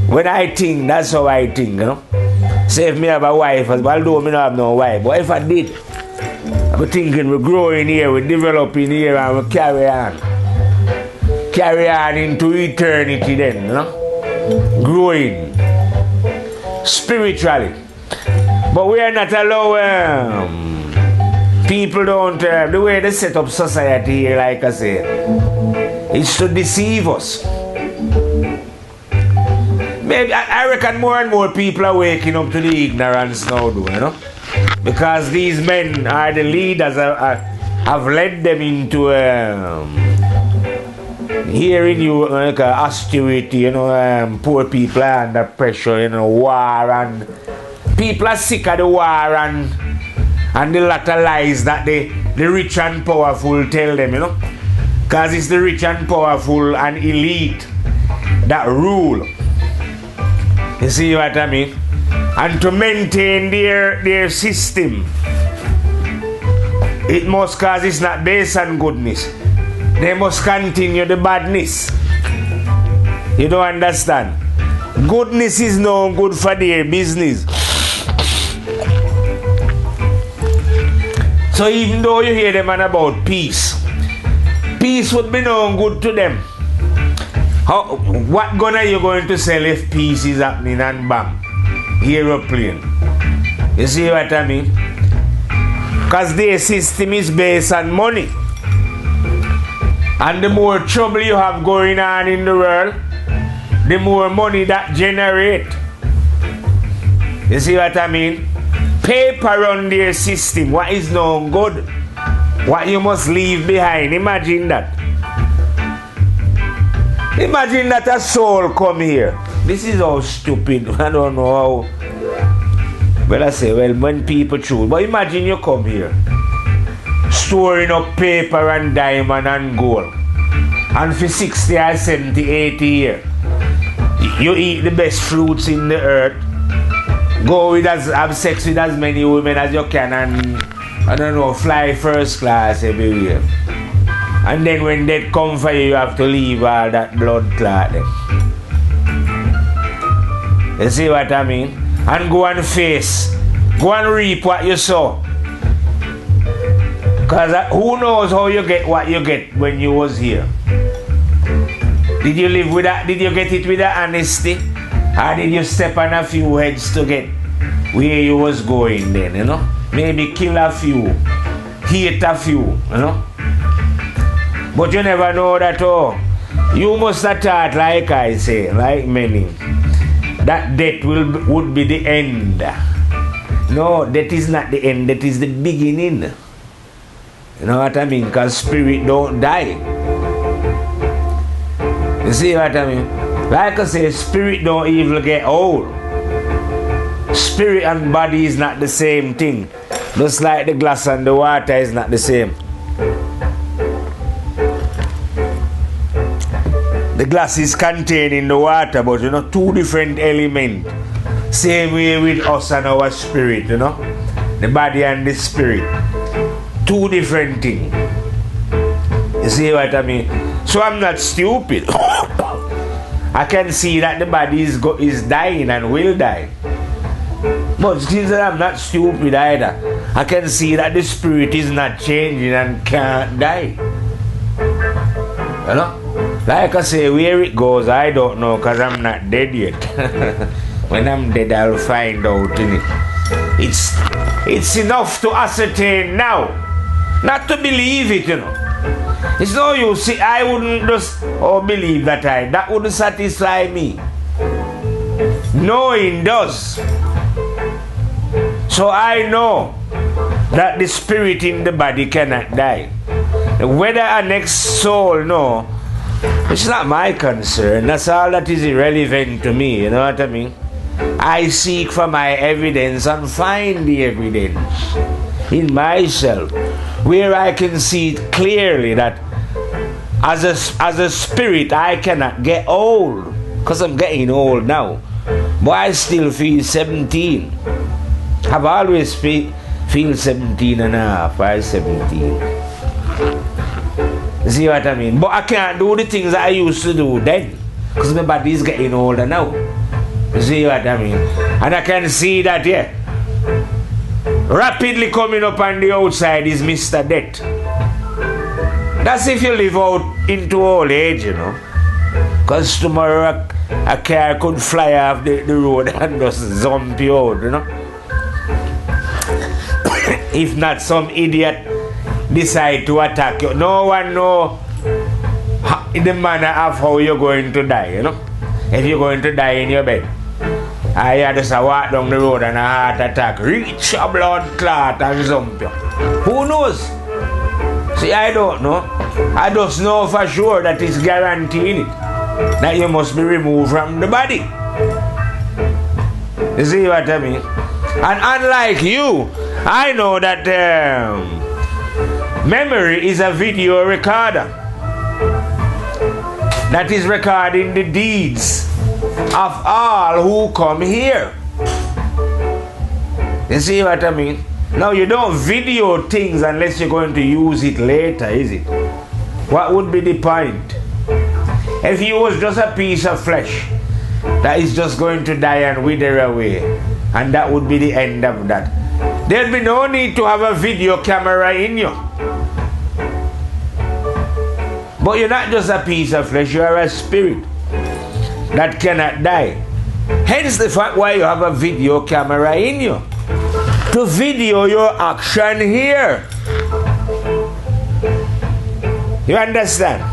when I think, that's how I think, you know. Say if me have a wife, although me don't have no wife, but if I did, I'm thinking we're growing here, we're developing here, and we carry on into eternity then, you know? Growing spiritually. But we are not allowed, people don't, the way they set up society here, like I said, is to deceive us. Maybe, I reckon more and more people are waking up to the ignorance now, though, you know? Because these men are the leaders, have led them into hearing you like austerity, you know, poor people are under pressure, you know, war, and people are sick of the war and the lot of lies that the rich and powerful tell them, you know. Because it's the rich and powerful and elite that rule. You see what I mean? And to maintain their system, it must, cause it's not based on goodness. They must continue the badness. You don't understand? Goodness is no good for their business. So even though you hear them on about peace, peace would be no good to them. What gun are you going to sell if peace is happening and bam? Aeroplane. You see what I mean? Because their system is based on money. And the more trouble you have going on in the world, the more money that generate. You see what I mean? Paper on their system. What is no good? What you must leave behind. Imagine that. Imagine that a soul come here. This is how stupid. I don't know how. Well, I say, well, when people choose. But imagine you come here, storing up paper and diamond and gold. And for 60 or 70, 80 years, you eat the best fruits in the earth. Go with have sex with as many women as you can and, I don't know, fly first class everywhere. And then when death come for you, you have to leave all that blood clot. You see what I mean? And go and face. Go and reap what you sow. Because who knows how you get what you get when you was here? Did you live with that? Did you get it with that honesty? Or did you step on a few heads to get where you was going then, you know? Maybe kill a few, hate a few, you know? But you never know that, oh, you must have thought, like I say, like many, that death would be the end. No, that is not the end, that is the beginning. You know what I mean? Because spirit don't die. You see what I mean? Like I say, spirit don't even get old. Spirit and body is not the same thing. Just like the glass and the water is not the same. The glass is contained in the water, but you know, two different elements. Same way with us and our spirit, you know. The body and the spirit. Two different things. You see what I mean? So I'm not stupid. I can see that the body is dying and will die. But since I'm not stupid either, I can see that the spirit is not changing and can't die. You know? Like I say, where it goes, I don't know, because I'm not dead yet. When I'm dead, I'll find out, innit? It's enough to ascertain now, not to believe it, you know. It's no use. See, I wouldn't just believe that wouldn't satisfy me. Knowing does. So I know that the spirit in the body cannot die. Whether a next soul, no, it's not my concern. That's all that is irrelevant to me, you know what I mean? I seek for my evidence and find the evidence in myself, where I can see it clearly that as a spirit I cannot get old, because I'm getting old now, but I still feel 17. I've always feel 17 and a half, I'm 17. See what I mean? But I can't do the things I used to do then, because my body is getting older now. See what I mean? And I can see that, yeah, rapidly coming up on the outside is Mr. Death. That's if you live out into old age, you know. Because tomorrow a car could fly off the road and just jump you out, you know. If not, some idiot decide to attack you. No one know in the manner of how you're going to die, you know. If you're going to die in your bed, I just walk down the road and a heart attack, reach a blood clot and jump you. Who knows? See, I don't know. I just know for sure that it's guaranteed that you must be removed from the body. You see what I mean? And unlike you, I know that memory is a video recorder that is recording the deeds of all who come here. You see what I mean? Now you don't video things unless you're going to use it later, is it? What would be the point? If you was just a piece of flesh that is just going to die and wither away, and that would be the end of that, there'd be no need to have a video camera in you. But you're not just a piece of flesh, you are a spirit that cannot die. Hence the fact why you have a video camera in you, to video your action here. You understand?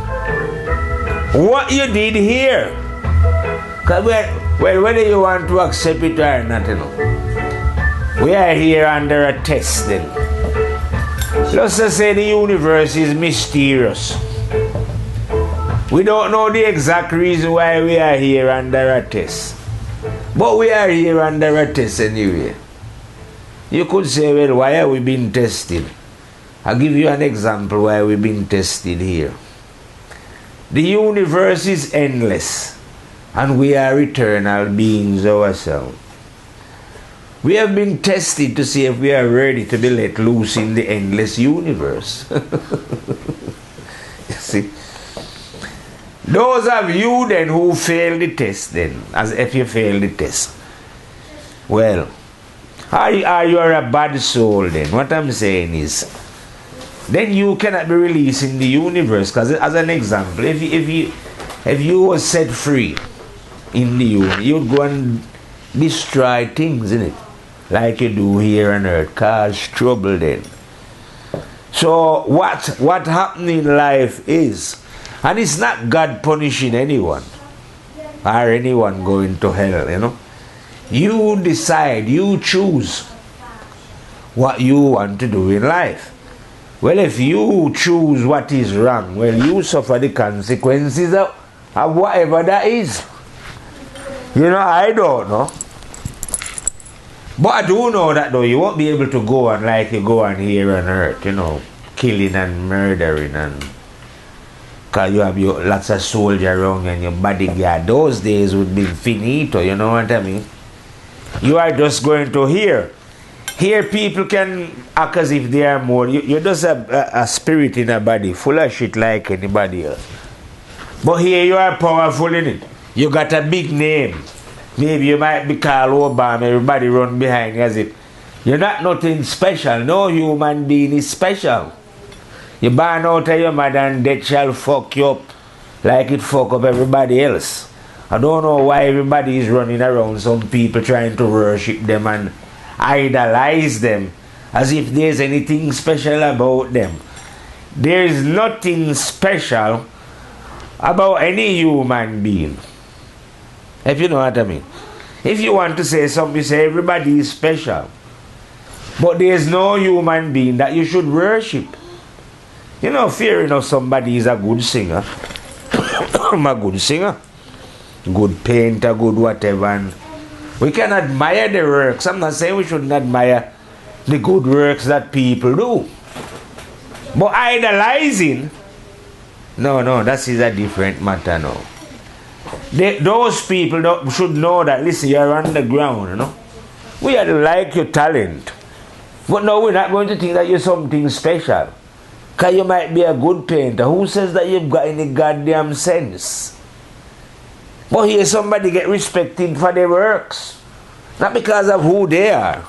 What you did here. Because well, whether you want to accept it or not, you know, we are here under a test then. Let's just say the universe is mysterious. We don't know the exact reason why we are here under a test. But we are here under a test anyway. You could say, well, why are we being tested? I'll give you an example why we're being tested here. The universe is endless, and we are eternal beings ourselves. We have been tested to see if we are ready to be let loose in the endless universe. You see? Those of you then who fail the test then, as if you fail the test, well, are you a bad soul then? What I'm saying is, then you cannot be released in the universe. Because as an example, if you were set free in the universe, you'd go and destroy things, innit? Like you do here on earth, cause trouble then. So what happened in life is, and it's not God punishing anyone or anyone going to hell, you know. You decide, you choose what you want to do in life. Well, if you choose what is wrong, well, you suffer the consequences of whatever that is. You know, I don't know. But I do know that though, you won't be able to go on like you go on here on earth, you know, killing and murdering, and because you have lots of soldiers around and your bodyguard. Those days would be finito, you know what I mean? You are just going to hear. Here people can act as if they are more. You're just a spirit in a body, full of shit like anybody else. But here you are powerful in it. You got a big name. Maybe you might be called Obama, everybody run behind you as if you're not nothing special. No human being is special. You born out of your mother and death shall fuck you up like it fuck up everybody else. I don't know why everybody is running around, some people trying to worship them and idolize them as if there's anything special about them. There is nothing special about any human being. If you know what I mean. If you want to say something, you say everybody is special. But there is no human being that you should worship. You know, fair enough, somebody is a good singer. I'm a good singer. Good painter, good whatever. And we can admire the works. I'm not saying we shouldn't admire the good works that people do. But idolizing, no, that is a different matter now. Those people should know that, listen, you're on the ground, you know. We are to like your talent. But no, we're not going to think that you're something special. Because you might be a good painter. Who says that you've got any goddamn sense? But here somebody get respected for their works. Not because of who they are.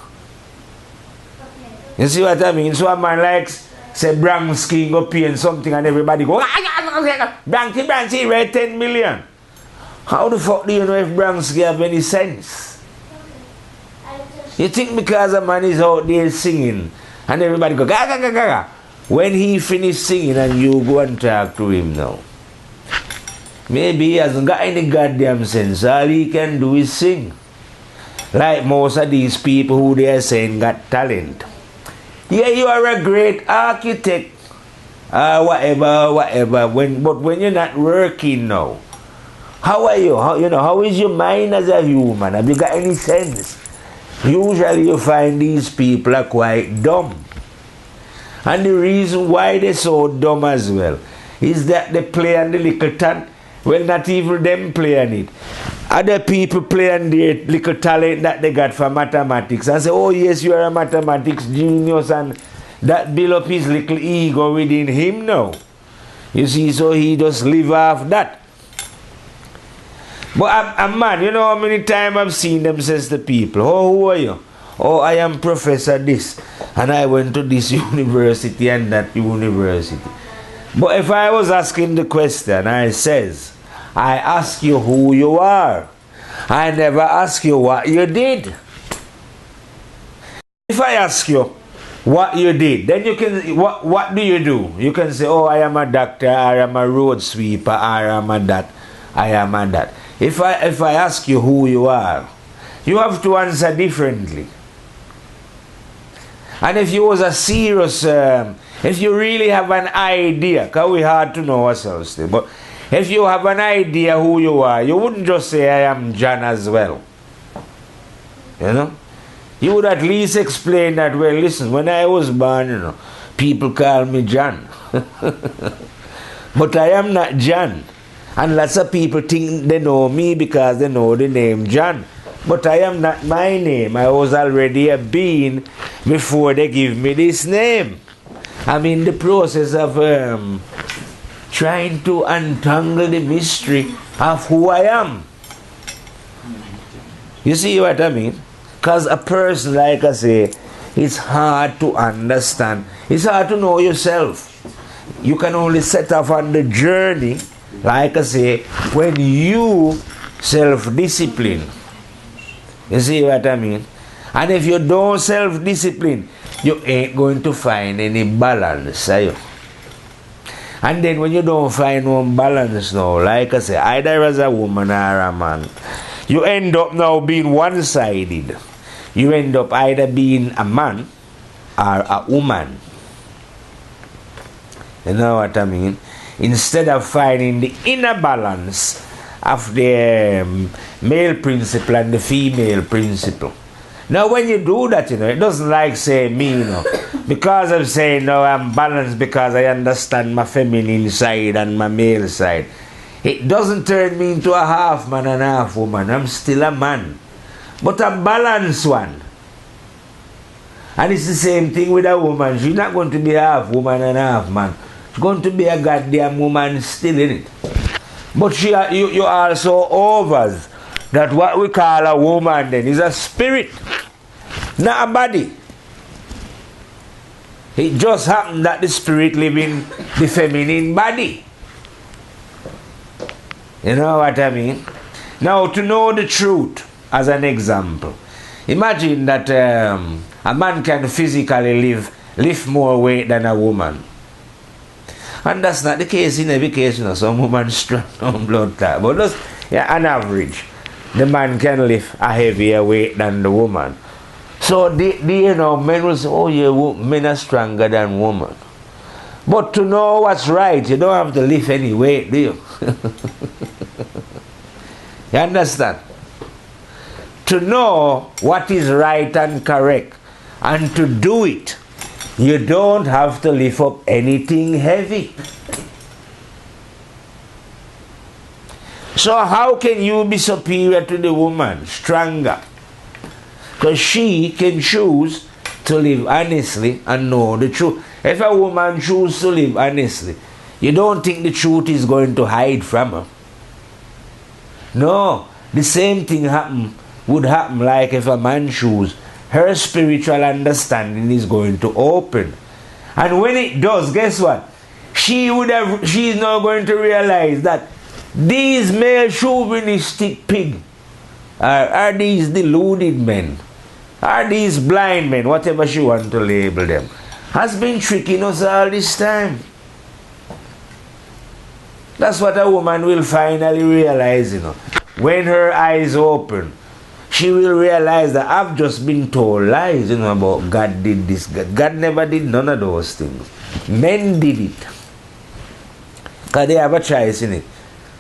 You see what I mean? So a man likes, say, Bransky go paint something and everybody go, Bransky read 10 million. How the fuck do you know if Bransky have any sense? You think because a man is out there singing and everybody go, gaga, gaga, gaga. When he finish singing and you go and talk to him now, maybe he hasn't got any goddamn sense. All he can do is sing. Like most of these people who they are saying got talent. Yeah, you are a great architect. Whatever. But when you're not working now, how are you? How is your mind as a human? Have you got any sense? Usually you find these people are quite dumb. And the reason why they're so dumb as well is that they play on the little talent. Well, not even them play on it. Other people play on their little talent that they got for mathematics and say, oh yes, you are a mathematics genius, and that build up his little ego within him now. You see, so he just live off that. But I'm man, you know how many times I've seen them says to people, oh, who are you? Oh, I am Professor this, and I went to this university and that university. But if I was asking the question, I ask you who you are. I never ask you what you did. If I ask you what you did, then you can, what do you do? You can say, oh, I am a doctor, I am a road sweeper, I am a that, I am a that. If I ask you who you are, you have to answer differently. And if you was a serious, if you really have an idea, because we hard to know ourselves still, but if you have an idea who you are, you wouldn't just say, I am John as well. You know? You would at least explain that, well, listen, when I was born, you know, people call me John. But I am not John. And lots of people think they know me because they know the name John. But I am not my name. I was already a being before they give me this name. I'm in the process of trying to untangle the mystery of who I am. You see what I mean? Because a person, like I say, it's hard to understand. It's hard to know yourself. You can only set off on the journey, like I say, when you self-discipline. You see what I mean? And if you don't self-discipline, you ain't going to find any balance, are you? And then when you don't find no balance now, like I say, either as a woman or a man, you end up now being one-sided. You end up either being a man or a woman. You know what I mean? Instead of finding the inner balance of the male principle and the female principle. Now when you do that, you know, it doesn't like say me, you know, because I'm saying now I'm balanced because I understand my feminine side and my male side. It doesn't turn me into a half man and half woman. I'm still a man, but a balanced one. And it's the same thing with a woman. She's not going to be half woman and half man. She's going to be a goddamn woman still, in it. But you also overs that what we call a woman then is a spirit, not a body. It just happened that the spirit lives in the feminine body. You know what I mean? Now, to know the truth, as an example, imagine that a man can physically lift more weight than a woman. And that's not the case in every case, you know. Some women strong on blood clot. But just, on average, the man can lift a heavier weight than the woman. So, men will say, oh yeah, men are stronger than women. But to know what's right, you don't have to lift any weight, do you? You understand? To know what is right and correct and to do it, you don't have to lift up anything heavy. So how can you be superior to the woman, stronger? Because she can choose to live honestly and know the truth. If a woman chooses to live honestly, you don't think the truth is going to hide from her. No, the same thing would happen like if a man chooses. Her spiritual understanding is going to open. And when it does, guess what? She is now going to realize that these male chauvinistic pigs are these deluded men, are these blind men, whatever she wants to label them, has been tricking us all this time. That's what a woman will finally realize, you know. When her eyes open, she will realize that I've just been told lies, you know, about God did this. God never did none of those things. Men did it. Because they have a choice in it.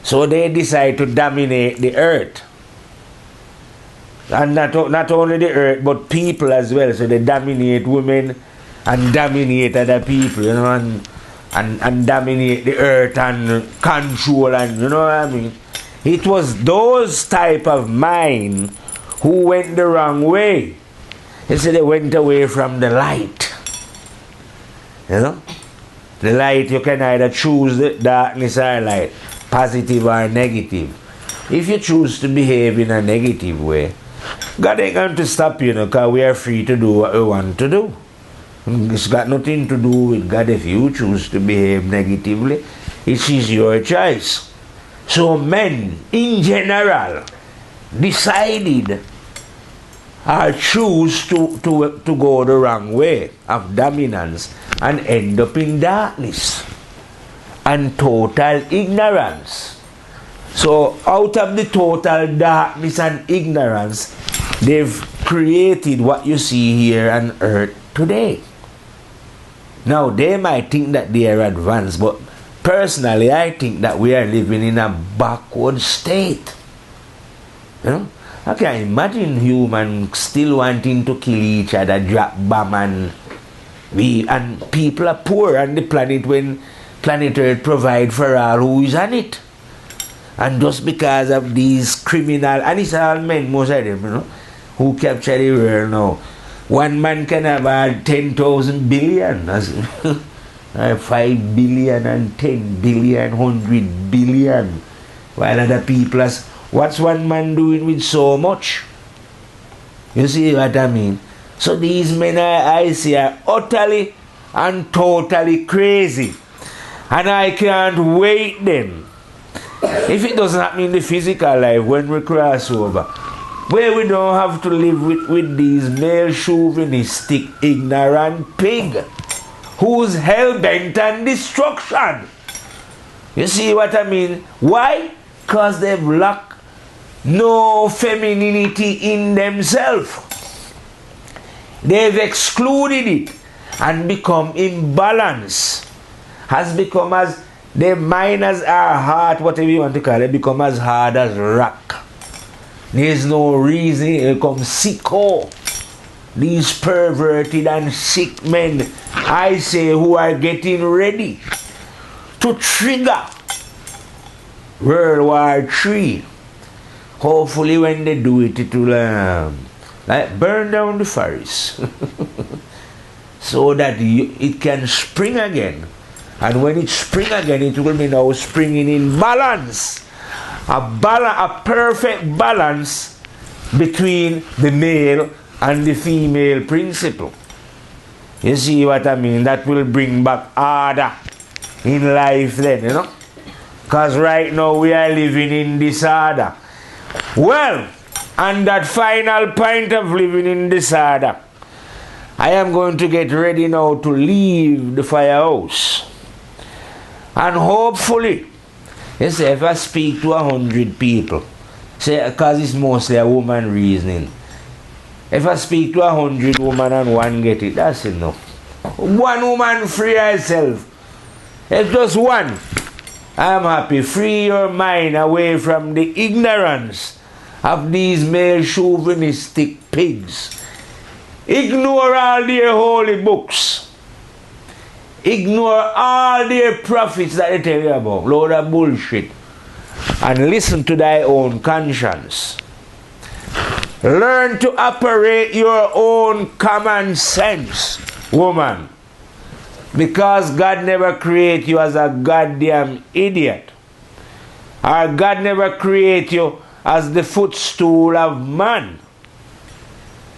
So they decide to dominate the earth. And not only the earth, but people as well. So they dominate women and dominate other people, you know, and dominate the earth and control, and you know what I mean. It was those type of mind who went the wrong way. They said they went away from the light. You know? The light, you can either choose the darkness or light, positive or negative. If you choose to behave in a negative way, God ain't going to stop you, because we are free to do what we want to do. It's got nothing to do with God. If you choose to behave negatively, it is your choice. So men, in general, decided or choose to go the wrong way of dominance and end up in darkness and total ignorance. So out of the total darkness and ignorance, they've created what you see here on earth today. Now they might think that they are advanced, but personally I think that we are living in a backward state. You know? I can imagine humans still wanting to kill each other, drop bomb, and people are poor on the planet when planet Earth provide for all who is on it. And just because of these criminal, and it's all men, most of them, you know, who capture the world now. One man can have 10,000 billion, 5 billion and 10 billion, 100 billion, while other people are. What's one man doing with so much? You see what I mean? So these men I see are utterly and totally crazy. And I can't wait them. If it doesn't happen in the physical life, when we cross over, where we don't have to live with these male chauvinistic ignorant pig who's hell-bent on destruction. You see what I mean? Why? Because they've lacked no femininity in themselves. They've excluded it and become imbalanced. Has become as their mind as our heart, whatever you want to call it, become as hard as rock. There's no reason they become sicko. These perverted and sick men, I say, who are getting ready to trigger World War III. Hopefully when they do it, it will like burn down the forest so that it can spring again. And when it spring again, it will be now springing in balance. a perfect balance between the male and the female principle. You see what I mean? That will bring back order in life then, you know? Because right now we are living in disorder. Well, and that final point of living in disorder, I am going to get ready now to leave the firehouse. And hopefully, you see, if I speak to 100 people, say, because it's mostly a woman reasoning. If I speak to 100 women and one get it, that's enough. One woman free herself. If just one, I'm happy. Free your mind away from the ignorance of these male chauvinistic pigs. Ignore all their holy books. Ignore all their prophets that they tell you about. Load of bullshit. And listen to thy own conscience. Learn to operate your own common sense, woman. Because God never created you as a goddamn idiot. Or God never created you as the footstool of man.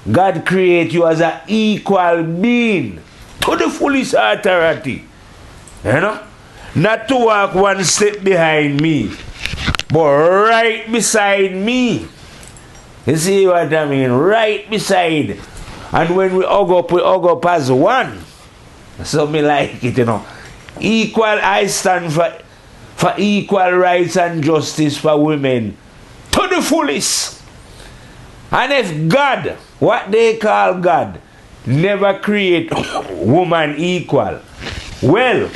God created you as an equal being to the fullest authority. You know? Not to walk one step behind me, but right beside me. You see what I mean? Right beside. And when we hug up as one. So me like it, you know. Equal, I stand for equal rights and justice for women to the fullest. And if God, what they call God, never create woman equal, well,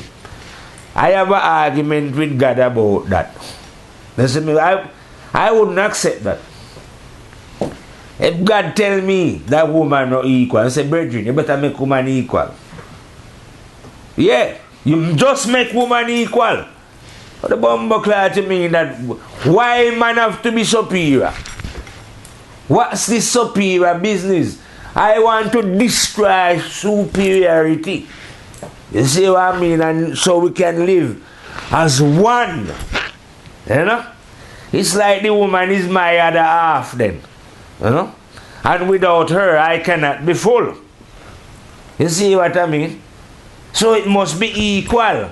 I have an argument with God about that. Listen, I wouldn't accept that. If God tell me that woman not equal, I say, brethren, you better make woman equal. Yeah, you just make woman equal. But the bumbleclad to me that why man have to be superior? What's this superior business? I want to destroy superiority. You see what I mean? And so we can live as one. You know? It's like the woman is my other half then. You know? And without her, I cannot be full. You see what I mean? So it must be equal.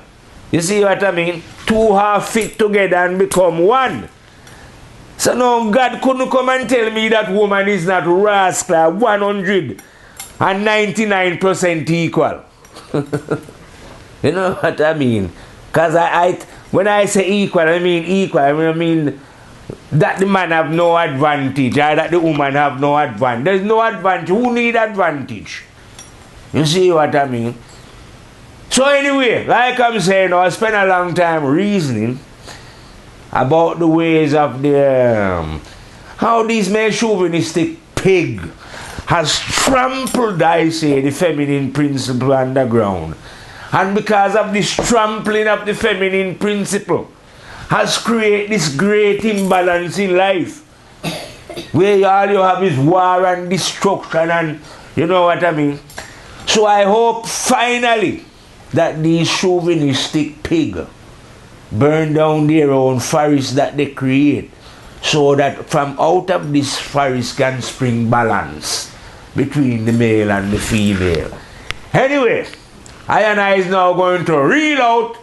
You see what I mean? Two half fit together and become one. So now God couldn't come and tell me that woman is not rascal 199% equal. You know what I mean? Because when I say equal, I mean equal. I mean that the man have no advantage or that the woman have no advantage. There's no advantage. Who need advantage? You see what I mean? So anyway, like I'm saying, I spent a long time reasoning about the ways of the how this male chauvinistic pig has trampled, I say, the feminine principle underground. And because of this trampling of the feminine principle has created this great imbalance in life where all you have is war and destruction and you know what I mean. So I hope finally that these chauvinistic pig burn down their own forest that they create so that from out of this forest can spring balance between the male and the female. Anyway, I and I is now going to reel out,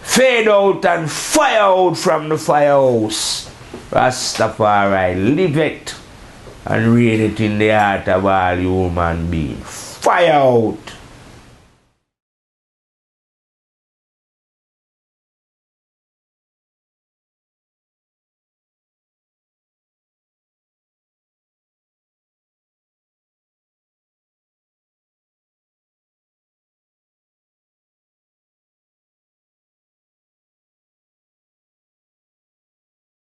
fade out and fire out from the firehouse. Rastafari, live it and read it in the heart of all human beings. Fire out.